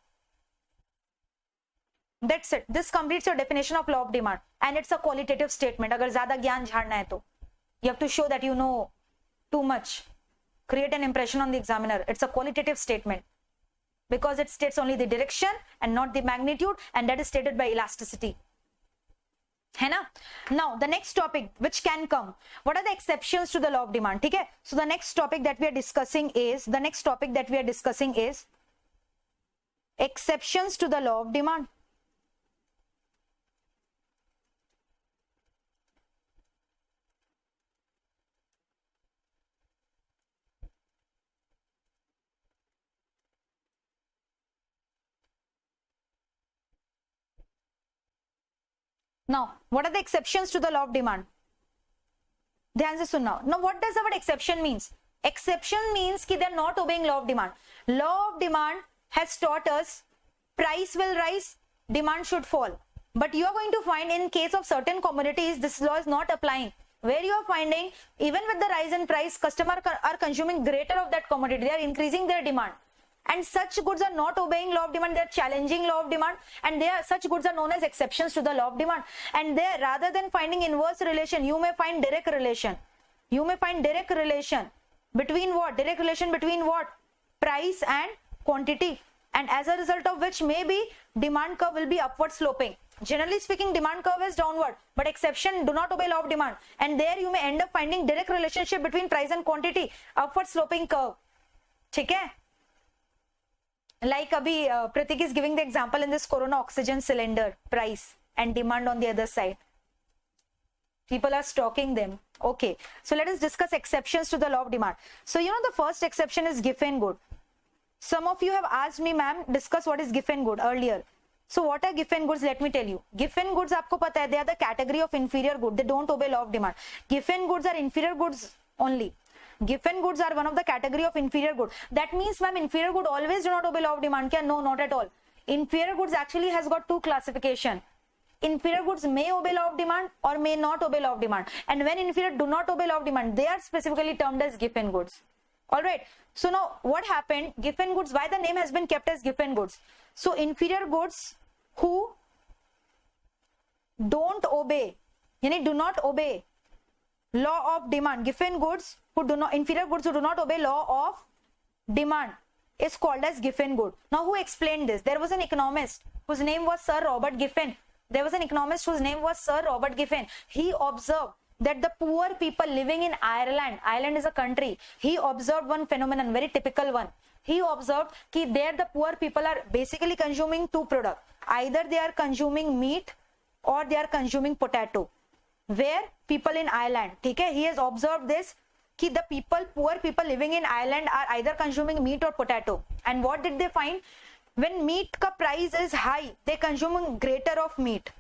That's it. This completes your definition of law of demand, and it's a qualitative statement. अगर ज्यादा ज्ञान झाड़ना है तो you have to show that you know too much, create an impression on the examiner. It's a qualitative statement because it states only the direction and not the magnitude, and that is stated by elasticity, है ना? Now the next topic which can come, what are the exceptions to the law of demand? ठीक है. So the next topic that we are discussing is exceptions to the law of demand. Now, what are the exceptions to the law of demand? ध्यान से सुनना. Now, what does the word exception means? Exception means कि they are not obeying law of demand. Law of demand has taught us price will rise, demand should fall. But you are going to find in case of certain commodities, this law is not applying. Where you are finding even with the rise in price, customers are consuming greater of that commodity. They are increasing their demand. And such goods are not obeying law of demand, they are challenging law of demand, and such goods are known as exceptions to the law of demand. And there, rather than finding inverse relation, you may find direct relation. You may find direct relation between what? Direct relation between what? Price and quantity. And as a result of which maybe demand curve will be upward sloping. Generally speaking, demand curve is downward, but exception do not obey law of demand. And there you may end up finding direct relationship between price and quantity, upward sloping curve. ठीक है? Like abhi Pratik is giving the example in this corona oxygen cylinder, price and demand on the other side. People are stocking them. Okay, so let us discuss exceptions to the law of demand. So you know the first exception is Giffen good. Some of you have asked me, ma'am, discuss what is Giffen good earlier. So what are Giffen goods? Let me tell you. Giffen goods आपको पता है, they are the category of inferior good. They don't obey law of demand. Giffen goods are inferior goods only. Giffen goods are one of the category of inferior good. That means, ma'am, inferior good always do not obey law of demand. Kya? No, not at all. Inferior goods actually has got two classification. Inferior goods may obey law of demand or may not obey law of demand. And when inferior do not obey law of demand, they are specifically termed as Giffen goods. All right. So now what happened? Giffen goods, why the name has been kept as Giffen goods? So inferior goods who don't obey, yani do not obey law of demand. Giffen goods who do not, inferior goods who do not obey law of demand is called as Giffen good. Now who explained this? There was an economist whose name was Sir Robert Giffen. There was an economist whose name was Sir Robert Giffen. He observed that the poor people living in Ireland, Ireland is a country, he observed one phenomenon, very typical one. He observed that there the poor people are basically consuming two products. Either they are consuming meat or they are consuming potato. where people in Ireland, ठीक है, he has observed this कि the people, poor people living in Ireland are either consuming meat or potato. And what did they find? When meat का price is high, they consume greater of meat,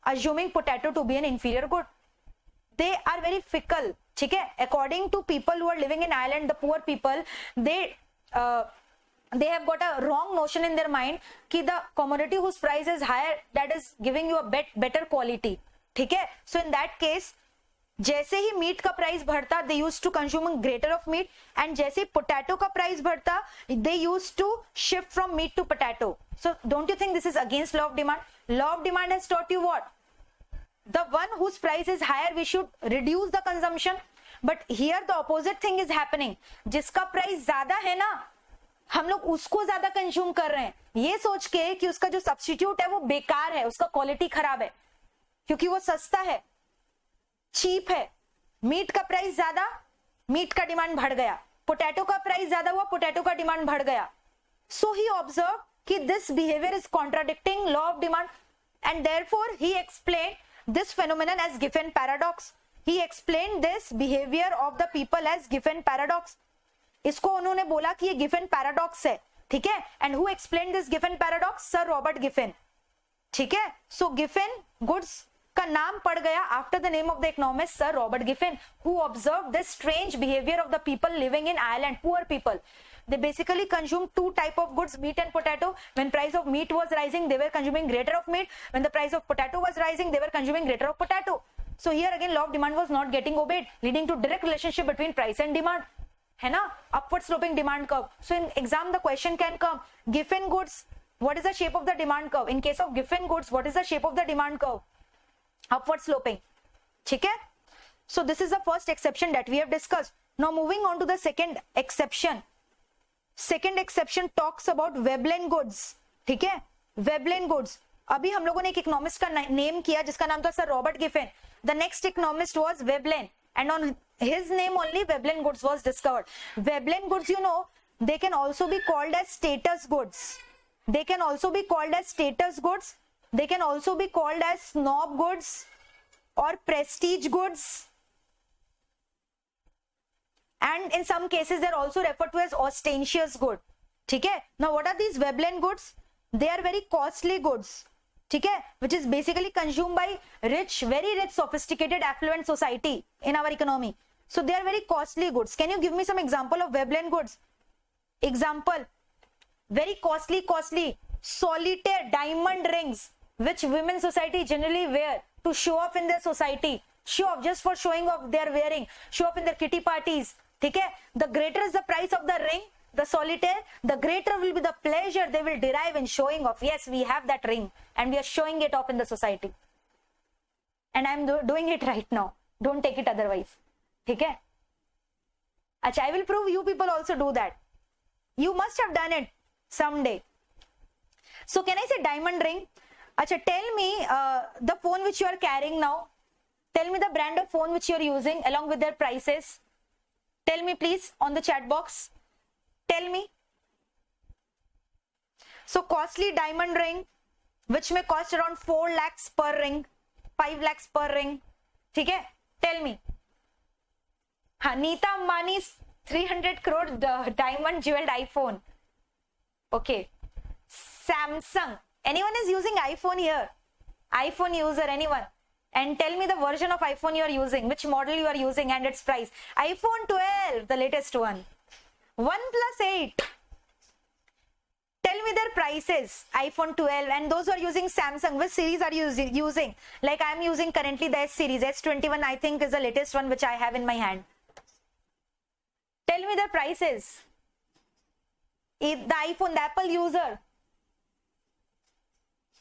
assuming potato to be an inferior good. They are very fickle, ठीक है. According to people who are living in Ireland, the poor people, they have got a wrong notion in their mind कि the commodity whose price is higher, that is giving you a better quality, ठीक है. So in that case, जैसे ही meet का price बढ़ता, they use to consume greater of meat, and जैसे ही potato का price बढ़ता, they use to shift from meat to potato. So don't you think this is against law of demand? Law of demand has taught you what? The one whose price is higher, we should reduce the consumption. But here the opposite thing is happening. जिसका price ज्यादा है ना, हम लोग उसको ज्यादा consume कर रहे हैं, ये सोच के कि उसका जो सब्स्टिट्यूट है वो बेकार है, उसका क्वालिटी खराब है, क्योंकि वो सस्ता है, चीप है. मीट का प्राइस ज्यादा, मीट का डिमांड बढ़ गया. पोटैटो का प्राइस ज्यादा हुआ, पोटैटो का डिमांड बढ़ गया. सो ही ऑब्जर्व कि this behaviour is contradicting law of demand, and therefore he explain this phenomenon as Giffen paradox. He explain this behaviour of the people as Giffen paradox. इसको उन्होंने बोला कि ये Giffen paradox है, ठीक है. And who explain this Giffen paradox? Sir Robert Giffen, ठीक है. सो गिफेन गुड्स का नाम पड़ गया after the name of the economist sir Robert Giffen, who observe this strange behaviour of the people living in Ireland, poor people. They basically consume two type of goods, meat and potato. When price of meat was rising, they were consuming greater of meat. When the price of potato was rising, they were consuming greater of potato. So here again, law of demand was not getting obeyed, leading to direct relationship between price and demand. है ना? Upward sloping demand curve. So in exam, the question can come: Giffen goods, what is the shape of the demand curve? In case of Giffen goods, what is the shape of the demand curve? Upward sloping. ठीक है? So this is the first exception that we have discussed. Now moving on to the second exception. Second exception talks about Veblen goods. ठीक है? Veblen goods. अभी हम लोगों ने एक economist का नेम किया जिसका नाम था sir Robert Giffen. The next economist was Veblen, and on his name only Veblen goods was discovered. Veblen goods, you know, they can also be called as status goods. They can also be called as status goods. They can also be called as snob goods or prestige goods, and in some cases they're also referred to as ostentatious good. ठीक है? Now what are these Veblen goods? They are very costly goods, ठीक है, which is basically consumed by rich, very rich, sophisticated, affluent society in our economy. So they are very costly goods. Can you give me some example of Veblen goods? Example: very costly solitaire diamond rings which women society generally wear to show off in their society, show off just for showing off they are wearing, show off in their kitty parties. ठीक है? The greater is the price of the ring, the solitaire, the greater will be the pleasure they will derive in showing off. Yes, we have that ring and we are showing it off in the society, and I am doing it right now. Don't take it otherwise. ठीक है? अच्छा, I will prove you people also do that. You must have done it someday. So can I say diamond ring? Acha, tell me the phone which you are carrying now. Tell me the brand of phone which you are using along with their prices. Tell me please on the chat box. Tell me. So costly diamond ring which may cost around 4 lakhs per ring, 5 lakhs per ring. ठीक है? Tell me. हाँ, Nita अंबानी's 300 crore diamond jeweled iPhone. Okay. Samsung. Anyone is using iPhone here? iPhone user, anyone? And tell me the version of iPhone you are using, which model you are using and its price. iPhone 12, the latest one. OnePlus 8. Tell me their prices. iPhone 12, and those who are using Samsung, which series are you using? Like I am using currently the S series. S21 I think is the latest one which I have in my hand. Tell me their prices. If the iPhone, the Apple user.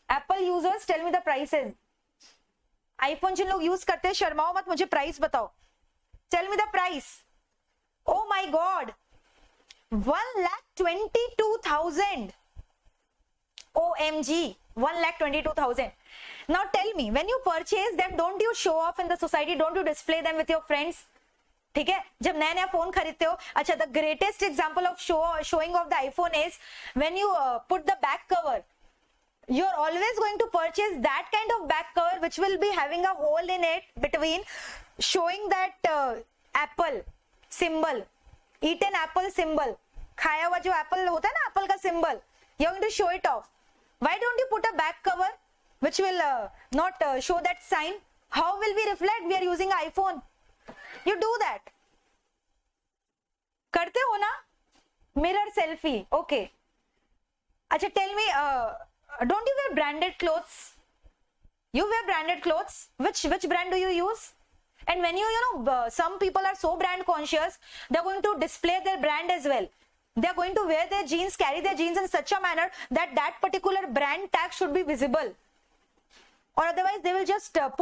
Apple users, tell me the prices. iPhone जिन लोग use करते हैं, शर्माओ मत, मुझे price बताओ. Tell me the price. Oh my God, 1,22,000. OMG, 1,22,000. Now tell me, when you purchase them, don't you show off in the society? Don't you display them with your friends? ठीक है? जब नया नया फोन खरीदते हो. अच्छा, the greatest example of showing off the iPhone is when you put the back cover. you're always going to purchase that kind of back cover which will be having a hole in it between, showing that apple symbol, eaten apple symbol, खाया हुआ जो apple होता है ना, apple का symbol, you're going to show it off. Why don't you put a back cover which will not show that sign? How will we reflect? We are using iPhone. You do that. करते हो ना? Mirror selfie. Okay. अच्छा, tell me, don't you wear branded clothes? You wear branded clothes. Which brand do you use? And when you know, some people are so brand conscious, they're going to display their brand as well. They're going to wear their jeans, carry their jeans in such a manner that that particular brand tag should be visible. Or otherwise, they will just they'll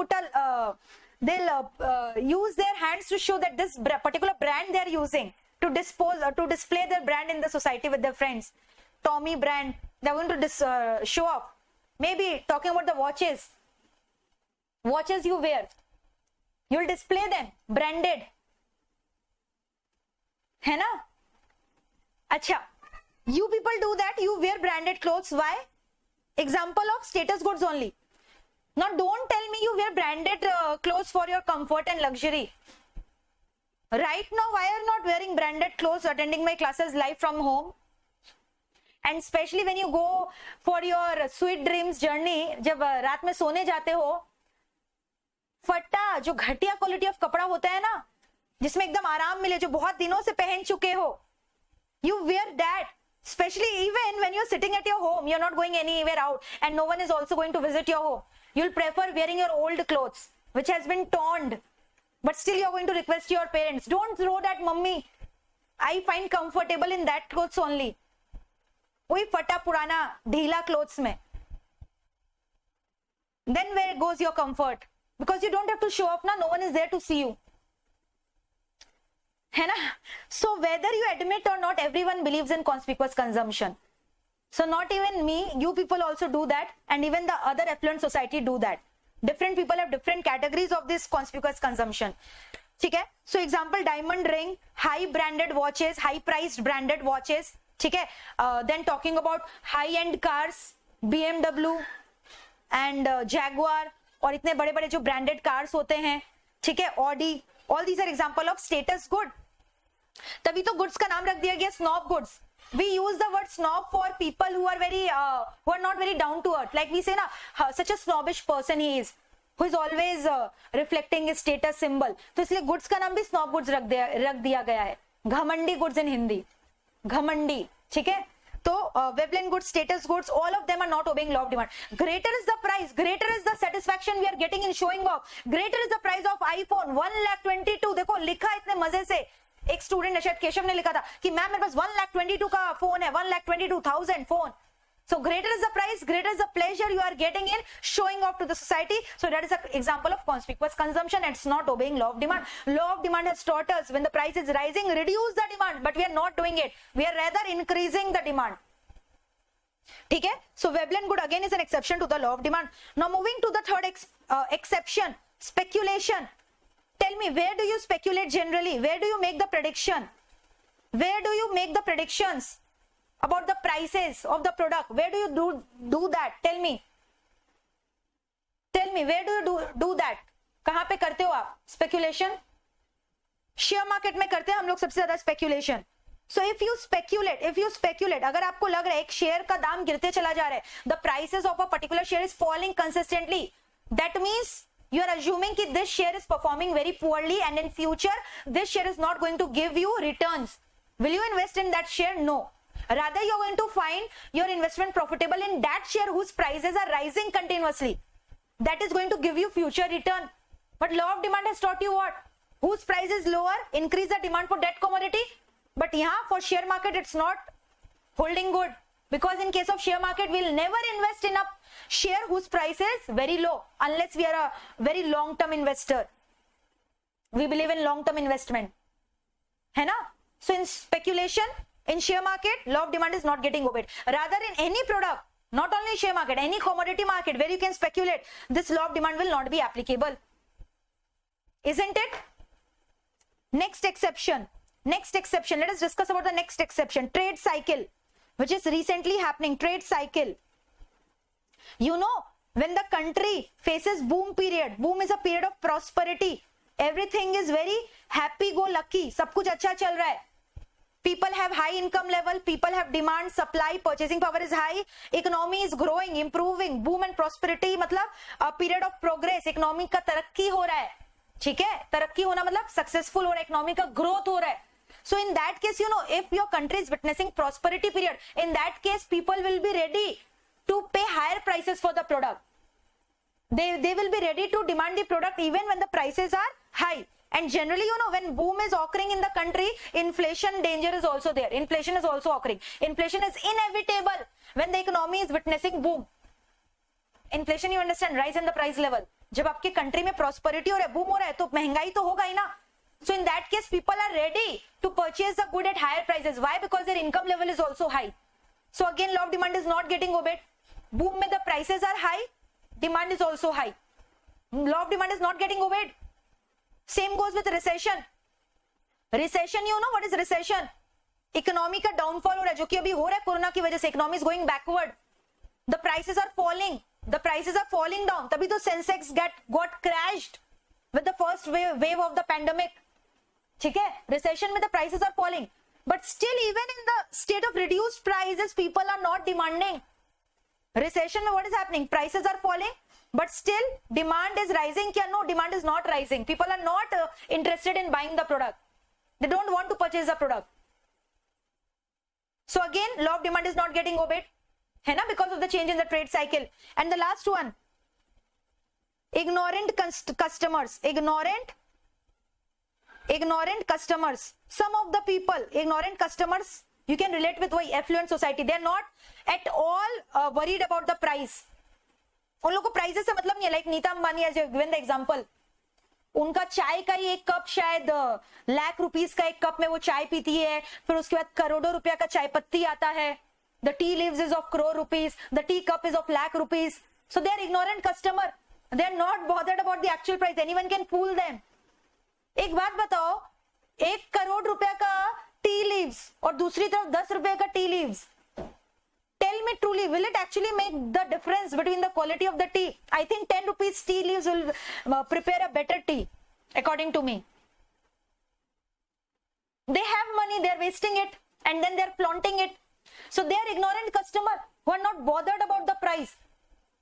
use their hands to show that this particular brand they're using to display their brand in the society with their friends. Tommy brand, they're going to show off. Maybe talking about the watches you wear, you'll display them branded, है ना? अच्छा, you people do that. You wear branded clothes. Why? Example of status goods only. Now don't tell me you wear branded clothes for your comfort and luxury. Right now, why are you not wearing branded clothes attending my classes live from home? And especially when you go for your sweet dreams journey, जब रात में सोने जाते हो, फटा जो घटिया quality of कपड़ा होता है ना, जिसमें एकदम आराम मिले, जो बहुत दिनों से पहन चुके हो, you wear that. Especially even when you're sitting at your home, you're not going anywhere out, and no one is also going to visit your home. You'll prefer wearing your old clothes, which has been torn, but still you're going to request your parents, don't throw that, mummy. I find comfortable in that clothes only. वही फटा पुराना ढीला clothes में. Then where goes your comfort? Because you don't have to show off now, no one is there to see you. है ना? So whether you admit or not, everyone believes in conspicuous consumption. So not even me, you people also do that, and even the other affluent society do that. Different people have different categories of this conspicuous consumption. ठीक है? So example, diamond ring, high branded watches, high priced branded watches. ठीक है? Then talking about high end cars, BMW and Jaguar, और इतने बड़े बड़े जो branded cars होते हैं, ठीक है? Audi, all these are example of status good. तभी तो goods का नाम रख दिया गया snob goods. We use the word snob for people who are who are not very down to earth. Like we say ना, such a snobbish person he is, who is always reflecting his status symbol. तो इसलिए goods का नाम भी snob goods रख दिया गया है. घमंडी goods in हिंदी, घमंडी, ठीक है? तो Veblen goods, status goods, all of them are not obeying law of demand. Greater is the price, greater is the satisfaction we are getting in showing off. Greater is the price of iPhone 1,22,000. देखो लिखा इतने मजे से. एक student शायद केशव ने लिखा था कि मैम मेरे पास 1,22,000 का फोन है, 1,22,000 phone. So greater is the price, greater is the pleasure you are getting in showing off to the society. So that is an example of conspicuous consumption. It's not obeying law of demand. Law of demand has taught us when the price is rising, reduce the demand, but we are not doing it. We are rather increasing the demand. ठीक है? So Veblen good again is an exception to the law of demand. Now moving to the third exception, speculation. Tell me, where do you speculate generally? Where do you make the prediction? Where do you make the predictions about the prices of the product? Where do you do that? Tell me. Tell me, where do you do that? कहाँ पे करते हो आप speculation? Share market में करते हैं हम लोग सबसे ज्यादा speculation. So if you speculate, अगर आपको लग रहा है एक शेयर का दाम गिरते चला जा रहा है, the prices of a particular share is falling consistently, that means you are assuming that this share is performing very poorly and in future this share is not going to give you returns. Will you invest in that share? No. Rather, you are going to find your investment profitable in that share whose prices are rising continuously. That is going to give you future return. But law of demand has taught you what? Whose price is lower, increase the demand for that commodity. But yeah, for share market, it's not holding good. Because in case of share market, we'll never invest in a share whose price is very low unless we are a very long-term investor. We believe in long-term investment. है ना? So in speculation, in share market, law of demand is not getting obeyed. Rather, in any product, not only share market, any commodity market where you can speculate, this law of demand will not be applicable. Isn't it? Next exception. Next exception. Let us discuss about the next exception. Trade cycle, which is recently happening. Trade cycle. You know, when the country faces boom period, boom is a period of prosperity, everything is very happy go lucky, सब कुछ अच्छा चल रहा है. People have high income level, people have demand, supply, purchasing power is high, economy is growing, improving, boom and prosperity मतलब a period of progress, economy का तरक्की हो रहा है. ठीक है, तरक्की होना मतलब सक्सेसफुल हो रहा है, इकोनॉमी का ग्रोथ हो रहा है. So in that case, you know, if your country is witnessing prosperity period, in that case people will be ready to pay higher prices for the product. They will be ready to demand the product even when the prices are high. And generally, you know, when boom is occurring in the country, inflation danger is also there. Inflation is also occurring. Inflation is inevitable when the economy is witnessing boom. Inflation, you understand, rise in the price level. जब आपके country में prosperity हो रहा है, boom हो रहा है, तो महंगाई तो होगा ही ना. So in that case, people are ready to purchase the good at higher prices. Why? Because their income level is also high. So again, law of demand is not getting obeyed. Boom में the prices are high, demand is also high. Law of demand is not getting obeyed. Same goes with recession. Recession, you know what is recession? Economy का downfall हो रहा है, जो कि अभी हो रहा है कोरोना की वजह से. Economy is going backward. The prices are falling. The prices are falling down. तभी तो Sensex got crashed with the first wave of the pandemic. ठीक है, recession में the prices are falling, but still even in the state of reduced prices, people are not demanding. Recession में what is happening? Prices are falling, but still demand is rising. क्या? No, demand is not rising. People are not interested in buying the product. They don't want to purchase the product. So again, law of demand is not getting obeyed, है ना, because of the change in the trade cycle. And the last one, ignorant customers. Ignorant customers. Some of the people, ignorant customers, you can relate with वही affluent society. They are not at all worried about the price. उन लोगों को prices से मतलब नहीं है. Like Nita Ambani, as you given the example, उनका चाय का ही एक कप शायद लाख रुपीस का एक कप में वो चाय पीती है, फिर उसके बाद करोड़ों रुपया का चाय पत्ती आता है. The tea leaves is of crore rupees, the tea cup is of lakh rupees. So they are ignorant customer. They are not bothered about the actual price. Anyone can fool them. एक बात बताओ, 1 करोड़ रुपया का tea leaves और दूसरी तरफ 10 रुपए का tea leaves. Tell me truly, will it actually make the difference between the quality of the tea? I think 10 rupees tea leaves will prepare a better tea, according to me. They have money, they are wasting it, and then they are flaunting it. So they are ignorant customer who are not bothered about the price.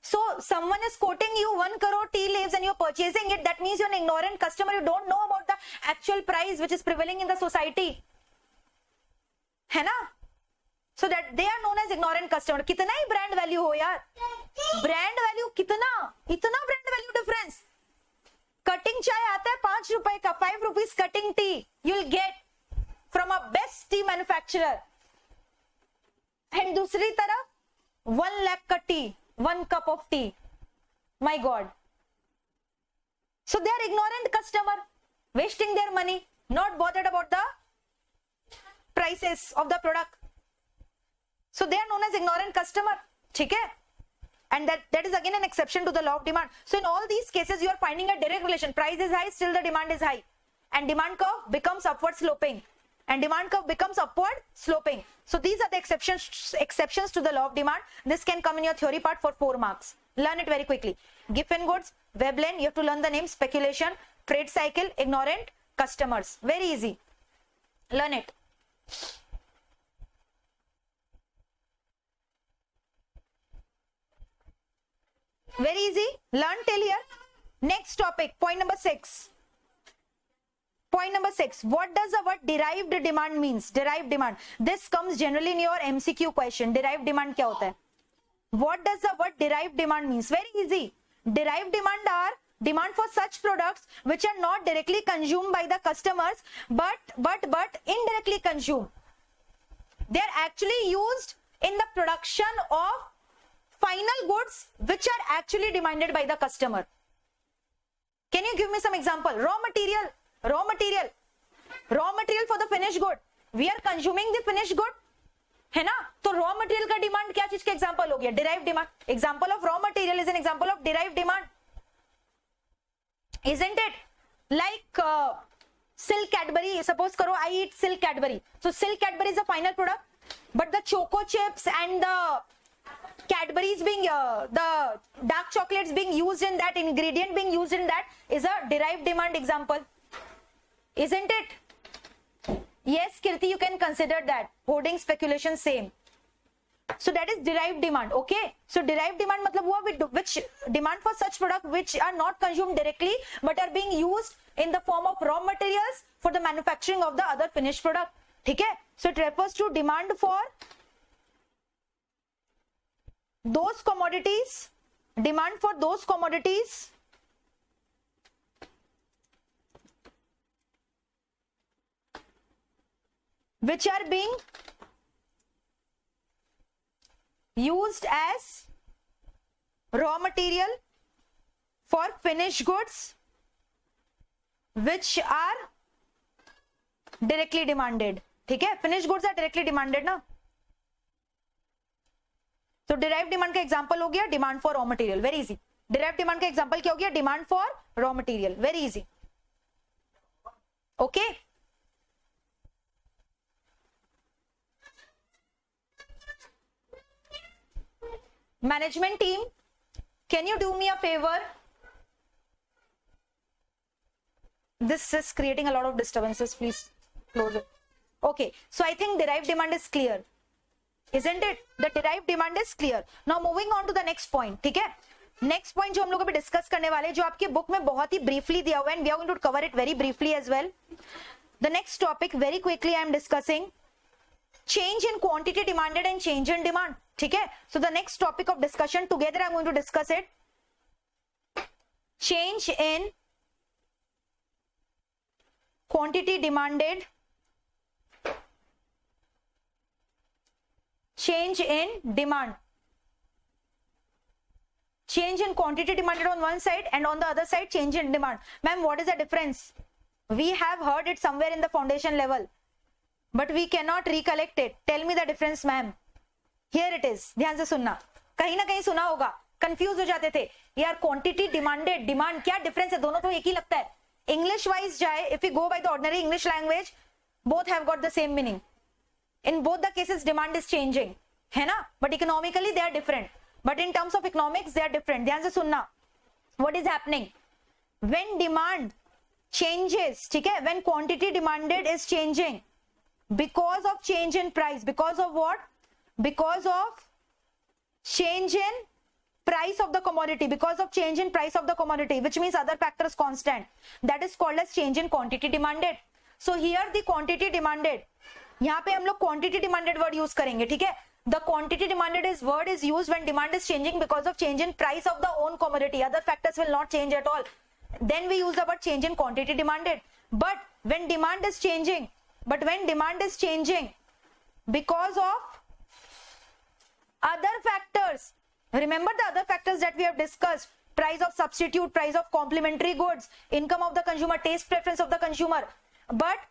So someone is quoting you 1 crore tea leaves and you're purchasing it. That means you're an ignorant customer. You don't know about the actual price which is prevailing in the society. है ना? So that they are known as ignorant customer. कितना ही brand value हो यार? Brand value कितना? इतना brand value difference. Cutting चाय आता है 5 रुपए का, 5 rupees cutting tea you'll get from a best tea manufacturer. And दूसरी तरफ 1 lakh का tea, 1 cup of tea. My God. So they are ignorant customer, wasting their money, not bothered about the prices of the product. So they are known as ignorant customer. ठीक है? And that is again an exception to the law of demand. So in all these cases, you are finding a direct relation. Price is high, still the demand is high. And demand curve becomes upward sloping. And demand curve becomes upward sloping. So these are the exceptions to the law of demand. This can come in your theory part for 4 marks. Learn it very quickly. Giffen goods, Veblen, you have to learn the name, speculation, trade cycle, ignorant customers. Very easy. Learn it. Very easy. Learn till here. Next topic, point number 6. Point number 6. What does the word derived demand means? Derived demand. This comes generally in your MCQ question. Derived demand क्या होता है? What does the word derived demand means? Very easy. Derived demand are demand for such products which are not directly consumed by the customers but indirectly consumed. They are actually used in the production of final goods which are actually demanded by the customer. Can you give me some example? Raw material for the finished good. We are consuming the finished good, है ना? तो raw material का demand क्या चीज का example हो गया? Derived demand. Example of raw material is an example of derived demand, isn't it? Like silk Cadbury. Suppose करो I eat silk Cadbury. So silk Cadbury is a final product, but the choco chips and the Cadbury cookies being the dark chocolates being used in that, ingredient being used in that is a derived demand example, isn't it? Yes Kirti, you can consider that. Hoarding, speculation, same. So that is derived demand. Okay, so derived demand matlab hua which demand for such product which are not consumed directly but are being used in the form of raw materials for the manufacturing of the other finished product. ठीक है, so it refers to demand for those commodities, demand for those commodities which are being used as raw material for finished goods which are directly demanded. ठीक है, finished goods are directly demanded ना. तो derived demand का example हो गया demand for raw material, very easy. derived demand का example क्या हो गया? Demand for raw material, very easy. Okay, management team, can you do me a favor? This is creating a lot of disturbances, please close it. Okay, so I think derived demand is clear, isn't it? The derived demand is clear. Now moving on to the next point. ठीक है, next point जो हम लोग अभी discuss करने वाले, जो आपके बुक में बहुत ही briefly दिया हुआ है, and we are going to cover it very briefly as well. The next topic very quickly I am discussing change in quantity demanded and change in demand. ठीक है, so the next topic of discussion together I am going to discuss it. Change in quantity demanded, change in demand. Change in quantity demanded on one side and on the other side change in demand. Ma'am, what is the difference? We have heard it somewhere in the foundation level, but we cannot recollect it. Tell me the difference, ma'am. Here it is. ध्यान से सुनना, कहीं ना कहीं सुना होगा, confuse हो जाते थे यार, क्वांटिटी डिमांडेड, डिमांड क्या डिफरेंस है, दोनों तो एक ही लगता है. इंग्लिश वाइज जाए, if you go by the ordinary English language, both have got the same meaning. In both the cases demand is changing, है ना, but economically they are different. But in terms of economics they are different. ध्यान से सुनना, what is happening when demand changes, ठीक है, when quantity demanded is changing because of change in price. Because of what? Because of change in price of the commodity, because of change in price of the commodity, which means other factors constant, that is called as change in quantity demanded. So here the quantity demanded, यहाँ पे हम लोग quantity demanded word use करेंगे. ठीक है, the quantity demanded is word is used when demand is changing because of change in price of the own commodity. Other factors will not change at all. Then we use the word change in quantity demanded. But when demand is changing, because of other factors, remember the other factors that we have discussed: price of substitute, price of complementary goods, income of the consumer, taste preference of the consumer. But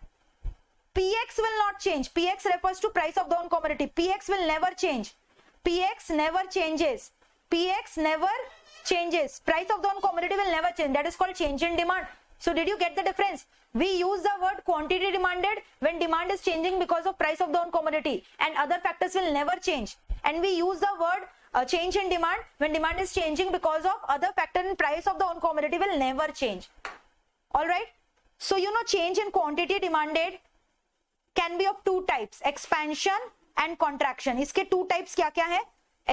PX will not change. PX refers to price of the own commodity. PX will never change. PX never changes. PX never changes. Price of the own commodity will never change. That is called change in demand. So did you get the difference? We use the word quantity demanded when demand is changing because of price of the own commodity, and other factors will never change. And we use the word change in demand when demand is changing because of other factor in price of the own commodity will never change. All right. So you know, change in quantity demanded can be of two types: expansion and contraction. इसके two types क्या क्या है?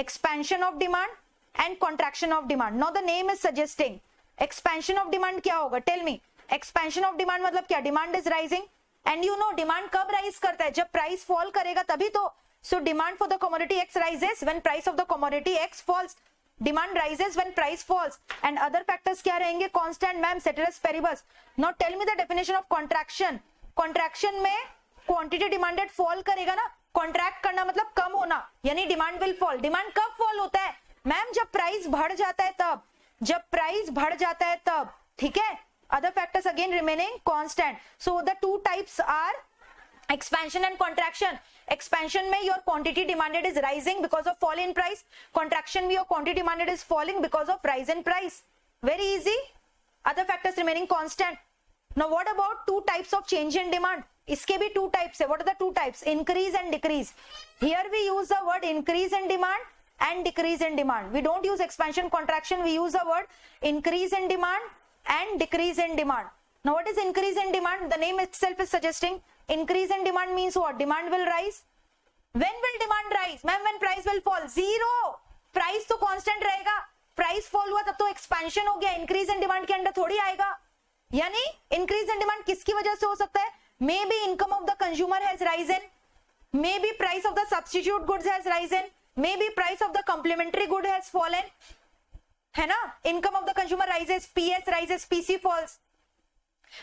Expansion of demand and contraction of demand. Now the name is suggesting expansion of demand क्या होगा? Tell me. Expansion of demand मतलब क्या? Demand is rising, and you know demand कब rise करता है? जब price fall करेगा तभी तो. So demand for the commodity X rises when price of the commodity X falls. Demand rises when price falls, and other factors क्या रहेंगे? Constant, ma'am, ceteris paribus. Now tell me the definition of contraction. Contraction में quantity demanded fall करेगा ना, contract करना मतलब कम होना, यानी demand will fall. Demand कब fall होता है? मैम जब price बढ़ जाता है तब, जब price बढ़ जाता है तब. ठीक है, other factors again remaining constant. So the two types are expansion and contraction. Expansion में your quantity demanded is rising because of fall in price. Contraction में your quantity demanded is falling because of rise in price. Very easy. Other factors remaining constant. Now what about two types of change in demand? इसके भी two types है. What are the two types? Increase and decrease. Here we use the word increase in demand and decrease in demand. We don't use expansion contraction, we use the word increase in demand and decrease in demand. Now what is increase in demand? The name itself is suggesting increase in demand means what? Demand will rise. When will demand rise? Ma'am, when price will fall? Zero. Price तो constant रहेगा. Price fall हुआ तब तो expansion हो गया. Increase in demand के अंदर थोड़ी आएगा. यानी increase in demand किसकी वजह से हो सकता है? Maybe income of the consumer has risen. Maybe price of the substitute goods has risen. Maybe price of the complementary good has fallen. है ना? Income of the consumer rises, PS rises, PC falls.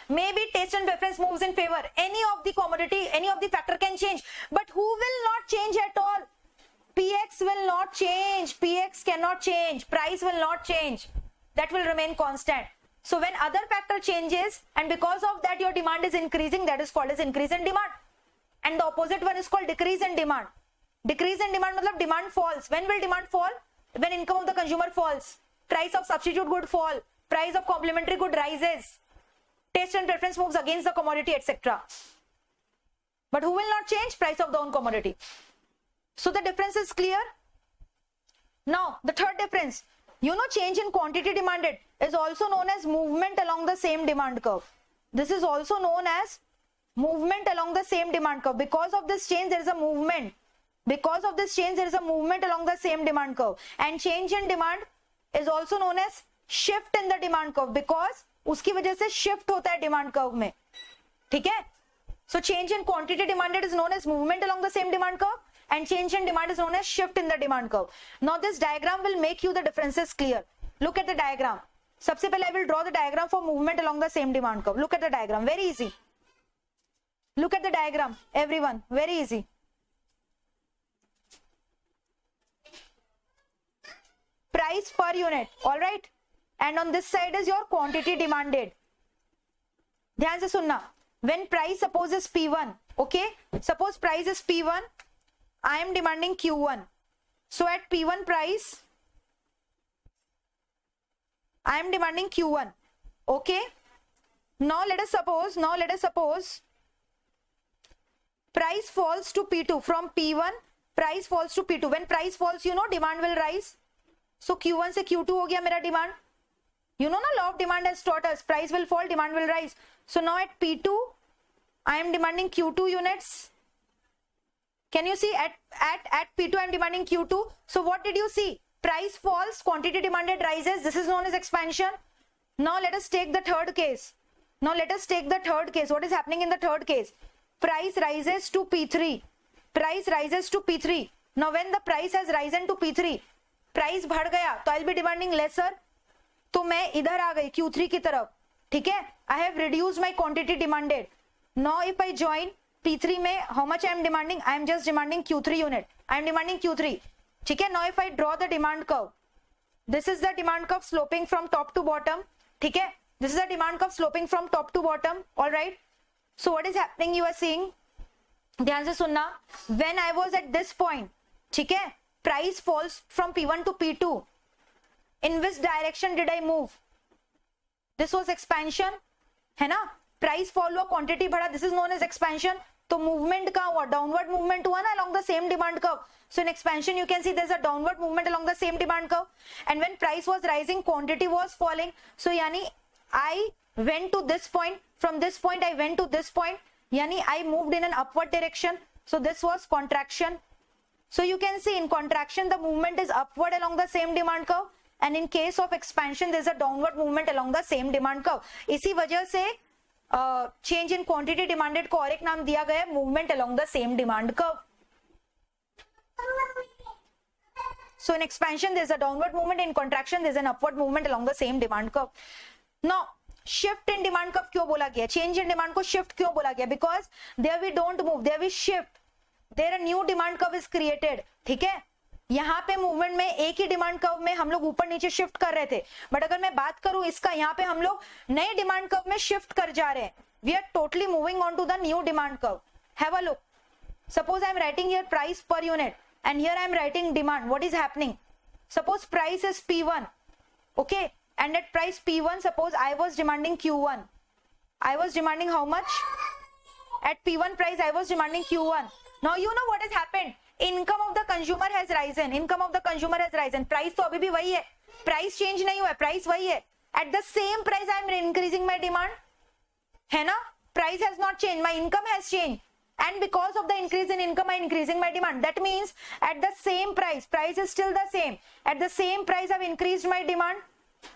Maybe taste and preference moves in favor. Any of the commodity, any of the factor can change. But who will not change at all? PX will not change. PX cannot change. Price will not change. That will remain constant. So when other factor changes and because of that your demand is increasing, that is called as increase in demand. And the opposite one is called decrease in demand. Decrease in demand matlab demand falls. When will demand fall? When income of the consumer falls. Price of substitute good fall. Price of complementary good rises. Taste and preference moves against the commodity, etc. But who will not change? Price of the own commodity. So the difference is clear. Now the third difference, you know, change in quantity demanded is also known as movement along the same demand curve. This is also known as movement along the same demand curve. Because of this change there is a movement. Because of this change there is a movement along the same demand curve. And change in demand is also known as shift in the demand curve because उसकी वजह से shift होता है demand curve में. ठीक है? So change in quantity demanded is known as movement along the same demand curve and change in demand is known as shift in the demand curve. Now this diagram will make you the differences clear. Look at the diagram. सबसे पहले I will draw the diagram for movement along the same demand curve. Look at the diagram. Very easy. Look at the diagram, everyone. Very easy. Price per unit. All right. And on this side is your quantity demanded. ध्यान से सुनना. When price suppose is P1, okay? Suppose price is P1, I am demanding Q1. So at P1 price, I am demanding Q1, okay? Now let us suppose price falls to P2. From P1 price falls to P2. When price falls, you know, demand will rise. So Q1 से Q2 हो गया मेरा demand. You know, na, law of demand has taught us price will fall, demand will rise. So now at P2, I am demanding Q2 units. Can you see at P2 I am demanding Q2. So what did you see? Price falls, quantity demanded rises. This is known as expansion. Now let us take the third case. What is happening in the third case? Price rises to P3. Price rises to P3. Now when the price has risen to P3, price बढ़ गया, तो I'll be demanding lesser. तो मैं इधर आ गई Q3 की तरफ. ठीक है? I have reduced my quantity demanded. Now if I join P3 में, how much I am demanding? I am just demanding Q3 unit. I am demanding Q3. ठीक है? Now if I draw the demand curve, this is the demand curve sloping from top to bottom. ठीक है? This is the demand curve sloping from top to bottom. All right? So what is happening? You are seeing. ध्यान से सुनना. When I was at this point, ठीक है? Price falls from P1 to P2. In which direction did I move? This was expansion, है ना? Price fall हुआ, quantity बढ़ा. This is known as expansion. तो movement कहाँ हुआ? Downward movement हुआ ना along the same demand curve. So in expansion you can see there's a downward movement along the same demand curve. And when price was rising, quantity was falling. So यानी I went to this point. From this point I went to this point. यानी I moved in an upward direction. So this was contraction. So you can see in contraction the movement is upward along the same demand curve. And in case of expansion there is a downward movement along the same demand curve. इसी वजह से change in quantity demanded को और एक नाम दिया गया है movement along the same demand curve. So in expansion there is a downward movement, in contraction there is an upward movement along the same demand curve. Now shift in demand curve क्यों बोला गया? Change in demand को shift क्यों बोला गया? Because there we don't move, there we shift. There a new demand curve is created. ठीक है? यहाँ पे मूवमेंट में एक ही डिमांड कर्व में हम लोग ऊपर नीचे शिफ्ट कर रहे थे, बट अगर मैं बात करूं इसका, यहाँ पे हम लोग नए डिमांड कर्व में शिफ्ट कर जा रहे हैं. We are totally moving on to the new demand curve. Have a look. Suppose I am writing here price per unit and here I am writing demand. What is happening? Suppose price is P1, okay, and at price P1 suppose I was demanding Q1. I was demanding how much? At P1 price I was demanding Q1. Now you know what has happened. Income of the consumer has risen, income of the consumer has risen, price तो अभी भी वही है, price change नहीं हुआ है, price वही है, at the same price I am increasing my demand, है ना, price has not change, my income has change, and because of the increase in income I'm increasing my demand. That means at the same price, price is still the same, at the same price I've increased my demand,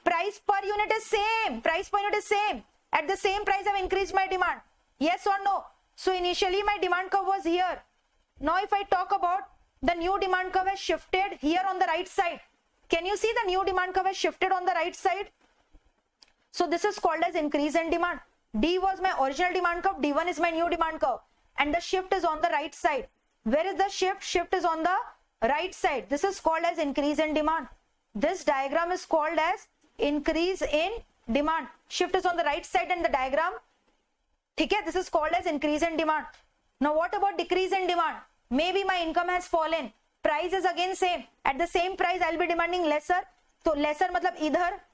price per unit is same, price per unit is same, at the same price I've increased my demand, yes or no? So initially my demand curve was here, now if I talk about the new demand curve has shifted here on the right side, can you see the new demand curve has shifted on the right side? So this is called as increase in demand. D was my original demand curve, D1 is my new demand curve, and the shift is on the right side. Where is the shift? Shift is on the right side. This is called as increase in demand. This diagram is called as increase in demand. Shift is on the right side and the diagram, okay, this is called as increase in demand. Now what about decrease in demand? Maybe my income has fallen, price is again same, at the same price I'll be demanding lesser, तो lesser मतलब इधर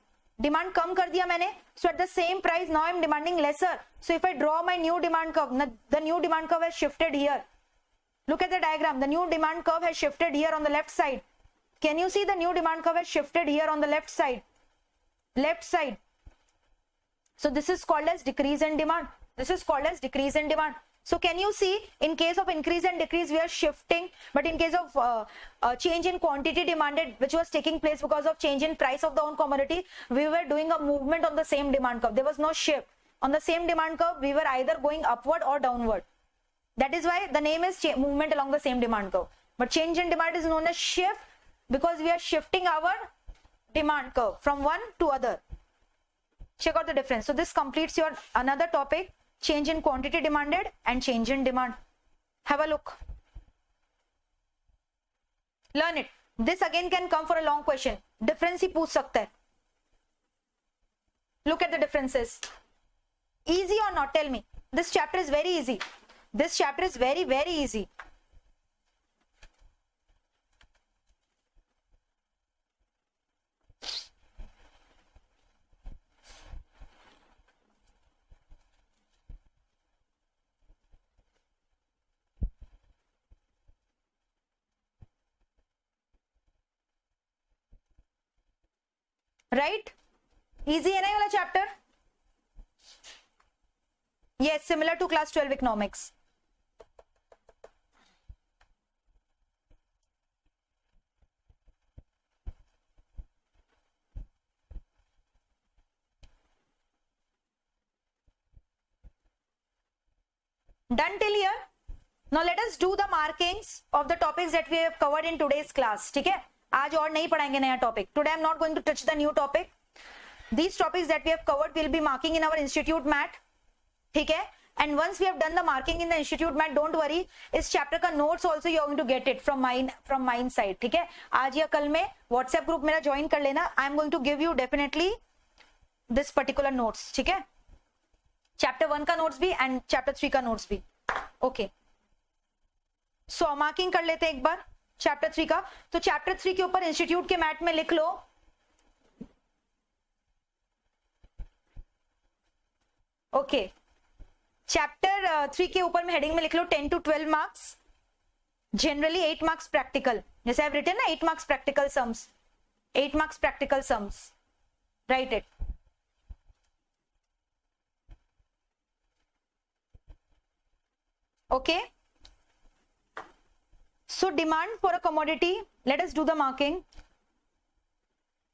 demand कम कर दिया मैंने, so at the same price now I'm demanding lesser. So if I draw my new demand curve, the new demand curve has shifted here. Look at the diagram, the new demand curve has shifted here on the left side. Can you see the new demand curve has shifted here on the left side? Left side. So this is called as decrease in demand. This is called as decrease in demand. So can you see, in case of increase and decrease we are shifting, but in case of change in quantity demanded, which was taking place because of change in price of the own commodity, we were doing a movement on the same demand curve. There was no shift. On the same demand curve, we were either going upward or downward. That is why the name is movement along the same demand curve. But change in demand is known as shift because we are shifting our demand curve from one to other. Check out the difference. So this completes your another topic, change in quantity demanded and change in demand. Have a look. Learn it. This again can come for a long question. Difference ही पूछ सकता है. Look at the differences. Easy or not? Tell me. This chapter is very easy. This chapter is very, very easy. Right? Easy है ना ये वाला chapter? Yes, similar to class 12 economics. Done till here? Now let us do the markings of the topics that we have covered in today's class. ठीक है? आज और नहीं पढ़ाएंगे नया topic. Today I am not going to touch the new topic. These topics that we have covered will be marking in our institute mat. ठीक है? And once we have done the marking in the institute mat, don't worry. इस chapter का notes also you are going to get it from mine side. ठीक है? आज या कल में WhatsApp group मेरा join कर लेना. I am going to give you definitely this particular notes. ठीक है? Chapter 1 का notes भी and Chapter 3 का notes भी. Okay. So marking कर लेते एक बार. चैप्टर 3 का, तो चैप्टर 3 के ऊपर इंस्टीट्यूट के मैट में लिख लो ओके चैप्टर 3 के ऊपर में हेडिंग में लिख लो 10 to 12 marks, generally 8 marks practical, जैसे आई हैव रिटन ना 8 marks practical sums, 8 marks practical sums, right it. Okay, so demand for a commodity, let us do the marking.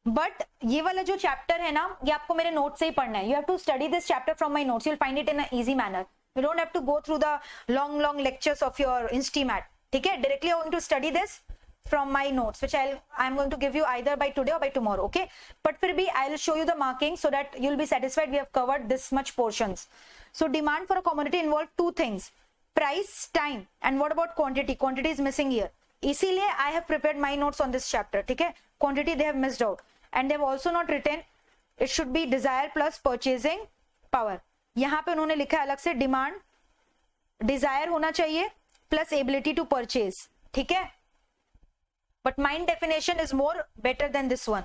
But ये वाला जो चैप्टर है ना, ये आपको मेरे नोट से ही पढ़ना है. You have to study this chapter from my notes. You'll find it in an easy manner. You don't have to go through the long lectures of your Instimat. ठीक है? Directly I'm going to study this from my notes, which I'm going to give you either by today or by tomorrow. Okay? But फिर भी I'll show you the marking so that you'll be satisfied we have covered this much portions. So demand for a commodity involve two things. Price, time, and what about quantity? Quantity is missing here. इसीलिए I have prepared my notes on this chapter. ठीक है? Quantity they have missed out, and they have also not written. It should be desire plus purchasing power. यहाँ पे उन्होंने लिखा है अलग से demand, desire होना चाहिए plus ability to purchase. ठीक है? But mine definition is more better than this one.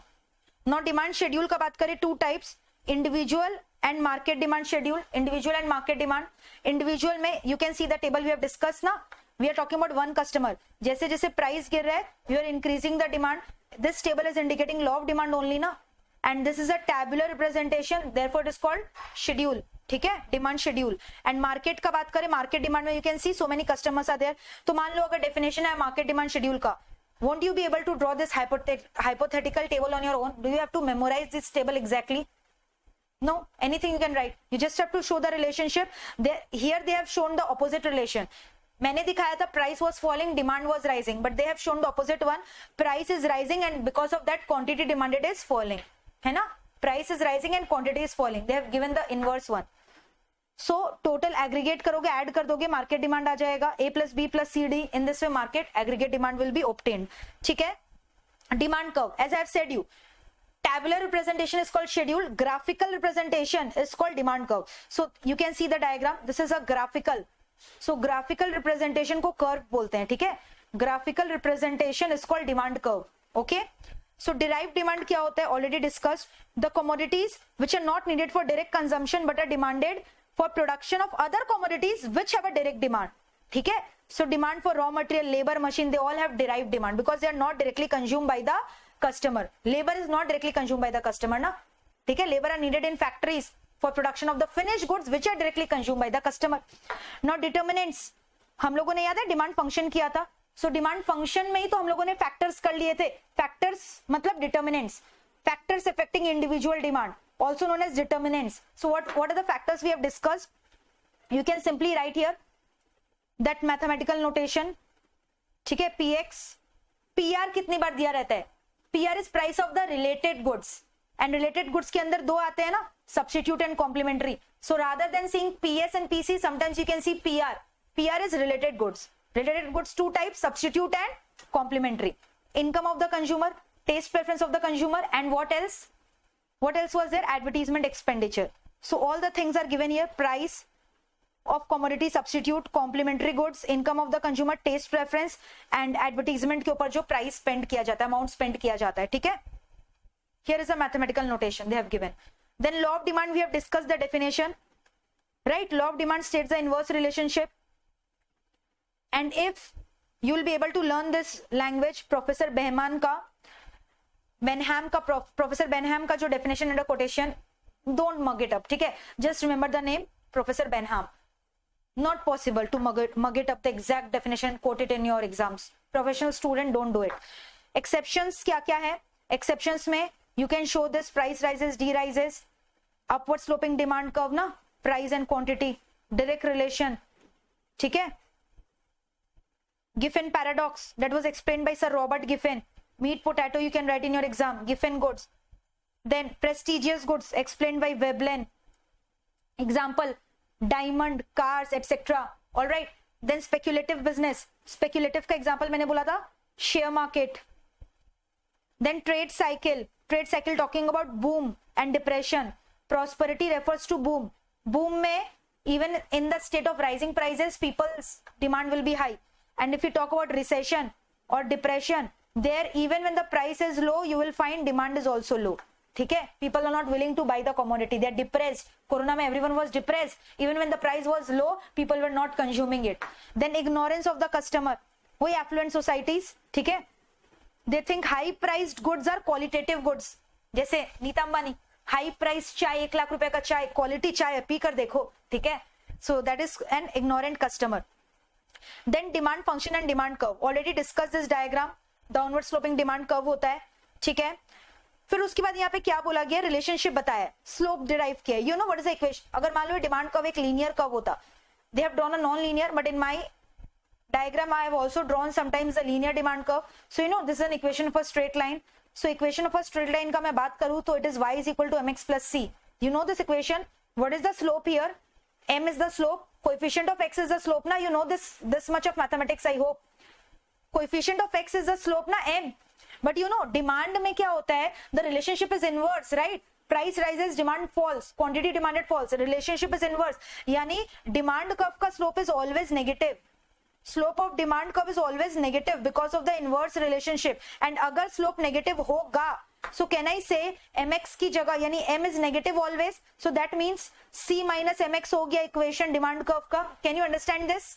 Now demand schedule का बात करें, two types, individual and market demand schedule. Individual and market demand. Individual में you can see the table we have discussed ना, we are talking about one customer. जैसे जैसे price गिर रहा है, you are increasing the demand. This table is indicating law of demand only ना, and this is a tabular representation, therefore it is called schedule. ठीक है, demand schedule. And market का बात करें, मार्केट डिमांड में you can see so many customers are there. तो मान लो अगर डेफिनेशन है मार्केट डिमांड शेड्यूल का, won't you be able to draw this hypothetical table on your own? Do you have to memorize this table exactly? No, anything you can write. You just have to show the relationship. Here they have shown the opposite relation. मैंने दिखाया था price was falling, demand was rising, but they have shown the opposite one. Price is rising and because of that quantity demanded is falling. है ना? Price is rising and quantity is falling. They have given the inverse one. So total aggregate करोगे, add कर दोगे, market demand आ जाएगा. A plus B plus CD. In this way market aggregate demand will be obtained. ठीक है? Demand curve, as I have said you, tabular representation is called schedule. Graphical representation is called demand curve. So you can see the diagram. This is a graphical. So graphical representation को curve बोलते हैं. ठीक है? Graphical representation is called demand curve. Okay? So derived demand क्या होता है? Already discussed. The commodities which are not needed for direct consumption but are demanded for production of other commodities which have a direct demand. ठीक है? So demand for raw material, labor, machine, they all have derived demand because they are not directly consumed by the customer. Labor is not directly consumed by the customer ना. ठीक है? Labor are needed in factories for production of the finished goods which are directly consumed by the customer. Now determinants, हम लोगों ने याद है demand function किया था. So demand function में ही तो हम लोगों ने factors कर लिए थे. Factors मतलब determinants. Factors affecting individual demand, also known as determinants. So what are the factors we have discussed? You can simply write here that mathematical notation. ठीक है? px, pr कितनी बार दिया रहता है? pr is price of the related goods, and related goods के अंदर दो आते हैं ना, substitute and complementary. So rather than seeing ps and pc, sometimes you can see pr. pr is related goods. Related goods two types, substitute and complementary. Income of the consumer, taste preference of the consumer, and what else? What else was there? Advertisement expenditure. So all the things are given here. Price of commodity, substitute, complementary goods, income of the consumer, taste preference, and advertisement के ऊपर जो price spend किया जाता है, amount spend किया जाता है. ठीक है? Here is a mathematical notation they have given. Then law of demand, we have discussed the definition. Right? Law of demand states the inverse relationship. And if you will be able to learn this language, Professor Benham का Professor Benham का जो definition under quotation, don't mug it up. ठीक है? Just remember the name Professor Benham. Not possible to mug it up the exact definition, quote it in your exams. Professional student don't do it. Exceptions क्या क्या है? Exceptions में you can show this price rises, D rises, upward sloping demand curve ना, price and quantity, direct relation. ठीक है? Giffen paradox, that was explained by Sir Robert Giffen. Meat potato you can write in your exam. Giffen goods. Then prestigious goods explained by Veblen. Example, diamond, cars, etc. All right. Then speculative business. Speculative का example मैंने बोला था share market. Then trade cycle. Trade cycle talking about boom and depression. Prosperity refers to boom. Boom में even in the state of rising prices, people's demand will be high. And if you talk about recession or depression, there even when the price is low, you will find demand is also low. ठीक है? People are not willing to buy the commodity. They are depressed. Corona में everyone was depressed. Even when the price was low, people were not consuming it. Then ignorance of the customer. वही affluent societies. ठीक है? They think high priced goods are qualitative goods. जैसे Nita Ambani, high priced चाय, 1 लाख रुपए का चाय, quality चाय, P कर देखो. ठीक है? So that is an ignorant customer. Then demand function and demand curve. Already discussed this diagram. Downward sloping demand curve होता है. ठीक है? फिर उसके बाद यहाँ पे क्या बोला गया? रिलेशनशिप बताया, स्लोप डिराइव किया. You know what is the equation? अगर मान लो डिमांड कर्व एक लीनियर कर्व होता, they have drawn a non linear, but in my diagram I have also drawn sometimes a linear demand curve. So you know this is an equation of a straight line. So equation of a straight line का मैं बात करूँ तो it is y is equal to mx plus c. You know this equation. What is the slope here? M is the slope. Coefficient of x is the slope. Now you know this much of mathematics I hope. Coefficient of x is the slope ना m. But you know demand में क्या होता है? The relationship is inverse, right? Price rises, demand falls, quantity demanded falls. Relationship is inverse. यानी demand curve का slope is always negative. Slope of demand curve is always negative because of the inverse relationship. And अगर slope negative होगा, so can I say mx की जगह यानी m is negative always, so that means c minus mx हो गया equation demand curve का. Can you understand this?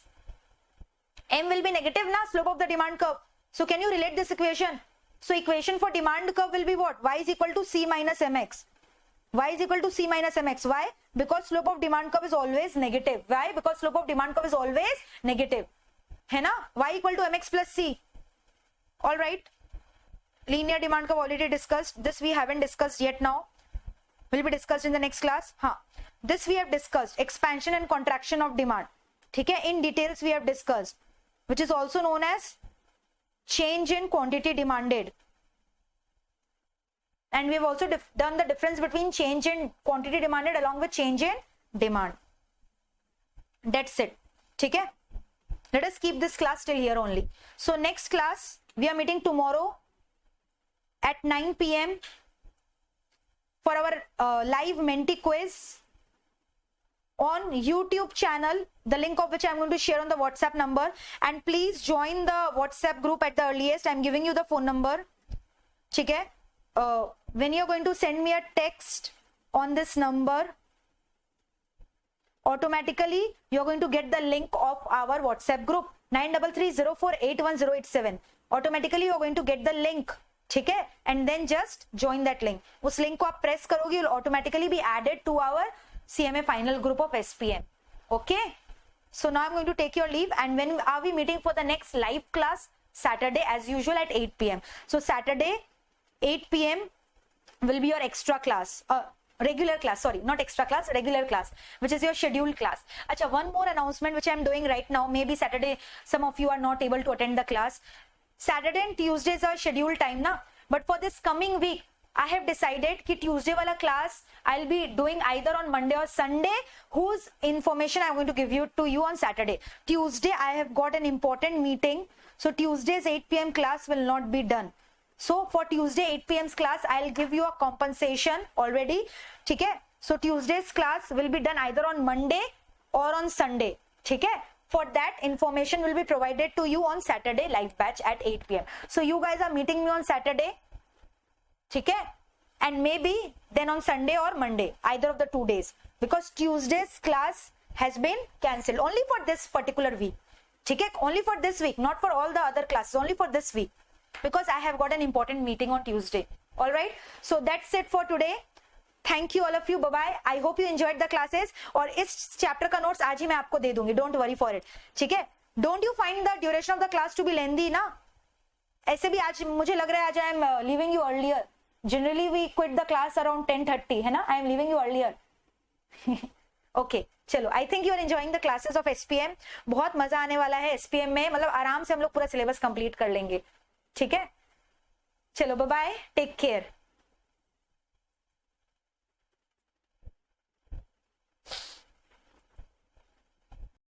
m will be negative na, slope of the demand curve. So can you relate this equation? So equation for demand curve will be what? Y is equal to c minus mx. Y is equal to c minus mx. Why? Because slope of demand curve is always negative. Why? Because slope of demand curve is always negative. है ना? Y equal to mx plus c. All right. Linear demand curve already discussed. This we haven't discussed yet now. Will be discussed in the next class. हाँ. This we have discussed. Expansion and contraction of demand. ठीक है? In details we have discussed. Which is also known as change in quantity demanded. And we have also done the difference between change in quantity demanded along with change in demand. That's it. ठीक है? Let us keep this class till here only. So next class we are meeting tomorrow at 9 p.m. for our live Menti quiz on YouTube channel, the link of which I'm going to share on the WhatsApp number. And please join the WhatsApp group at the earliest. I'm giving you the phone number. ठीक है? When you're going to send me a text on this number, automatically you're going to get the link of our WhatsApp group 9330481087. Automatically you're going to get the link. ठीक है? And then just join that link. उस link को आप press करोगे, you'll automatically be added to our CMA final group of SPM. Okay? So now I'm going to take your leave. And when are we meeting for the next live class? Saturday as usual at 8 p.m. So Saturday 8 p.m. will be your extra class. Regular class, sorry, not extra class, regular class, which is your scheduled class. Acha, one more announcement which I am doing right now. Maybe Saturday some of you are not able to attend the class. Saturday and Tuesday is our scheduled time na. But for this coming week, I have decided कि Tuesday वाला class I'll be doing either on Monday or Sunday, whose information I'm going to give you on Saturday. Tuesday I have got an important meeting, so Tuesday's 8 p.m. class will not be done. So for Tuesday 8 p.m.'s class, I'll give you a compensation already. ठीक है? So Tuesday's class will be done either on Monday or on Sunday. ठीक है? For that, information will be provided to you on Saturday live batch at 8 p.m. So you guys are meeting me on Saturday. ठीक है? And maybe then on Sunday or Monday, either of the 2 days, because Tuesday's class has been cancelled only for this particular week. ठीक है? Only for this week, not for all the other classes, only for this week, because I have got an important meeting on Tuesday. All right, so that's it for today. Thank you all of you. Bye bye. I hope you enjoyed the classes. और इस chapter का notes आज ही मैं आपको दे दूंगी. Don't worry for it. ठीक है? Don't you find the duration of the class to be lengthy ना? ऐसे भी आज मुझे लग रहा है आज I am leaving you earlier. Generally we quit the class around 10:30 है ना? I am leaving you earlier. Okay, चलो. I think you are enjoying the classes of SPM. बहुत मजा आने वाला है SPM में. मतलब आराम से हम लोग पूरा सिलेबस कंप्लीट कर लेंगे. ठीक है? चलो, बाय बाय. Take care.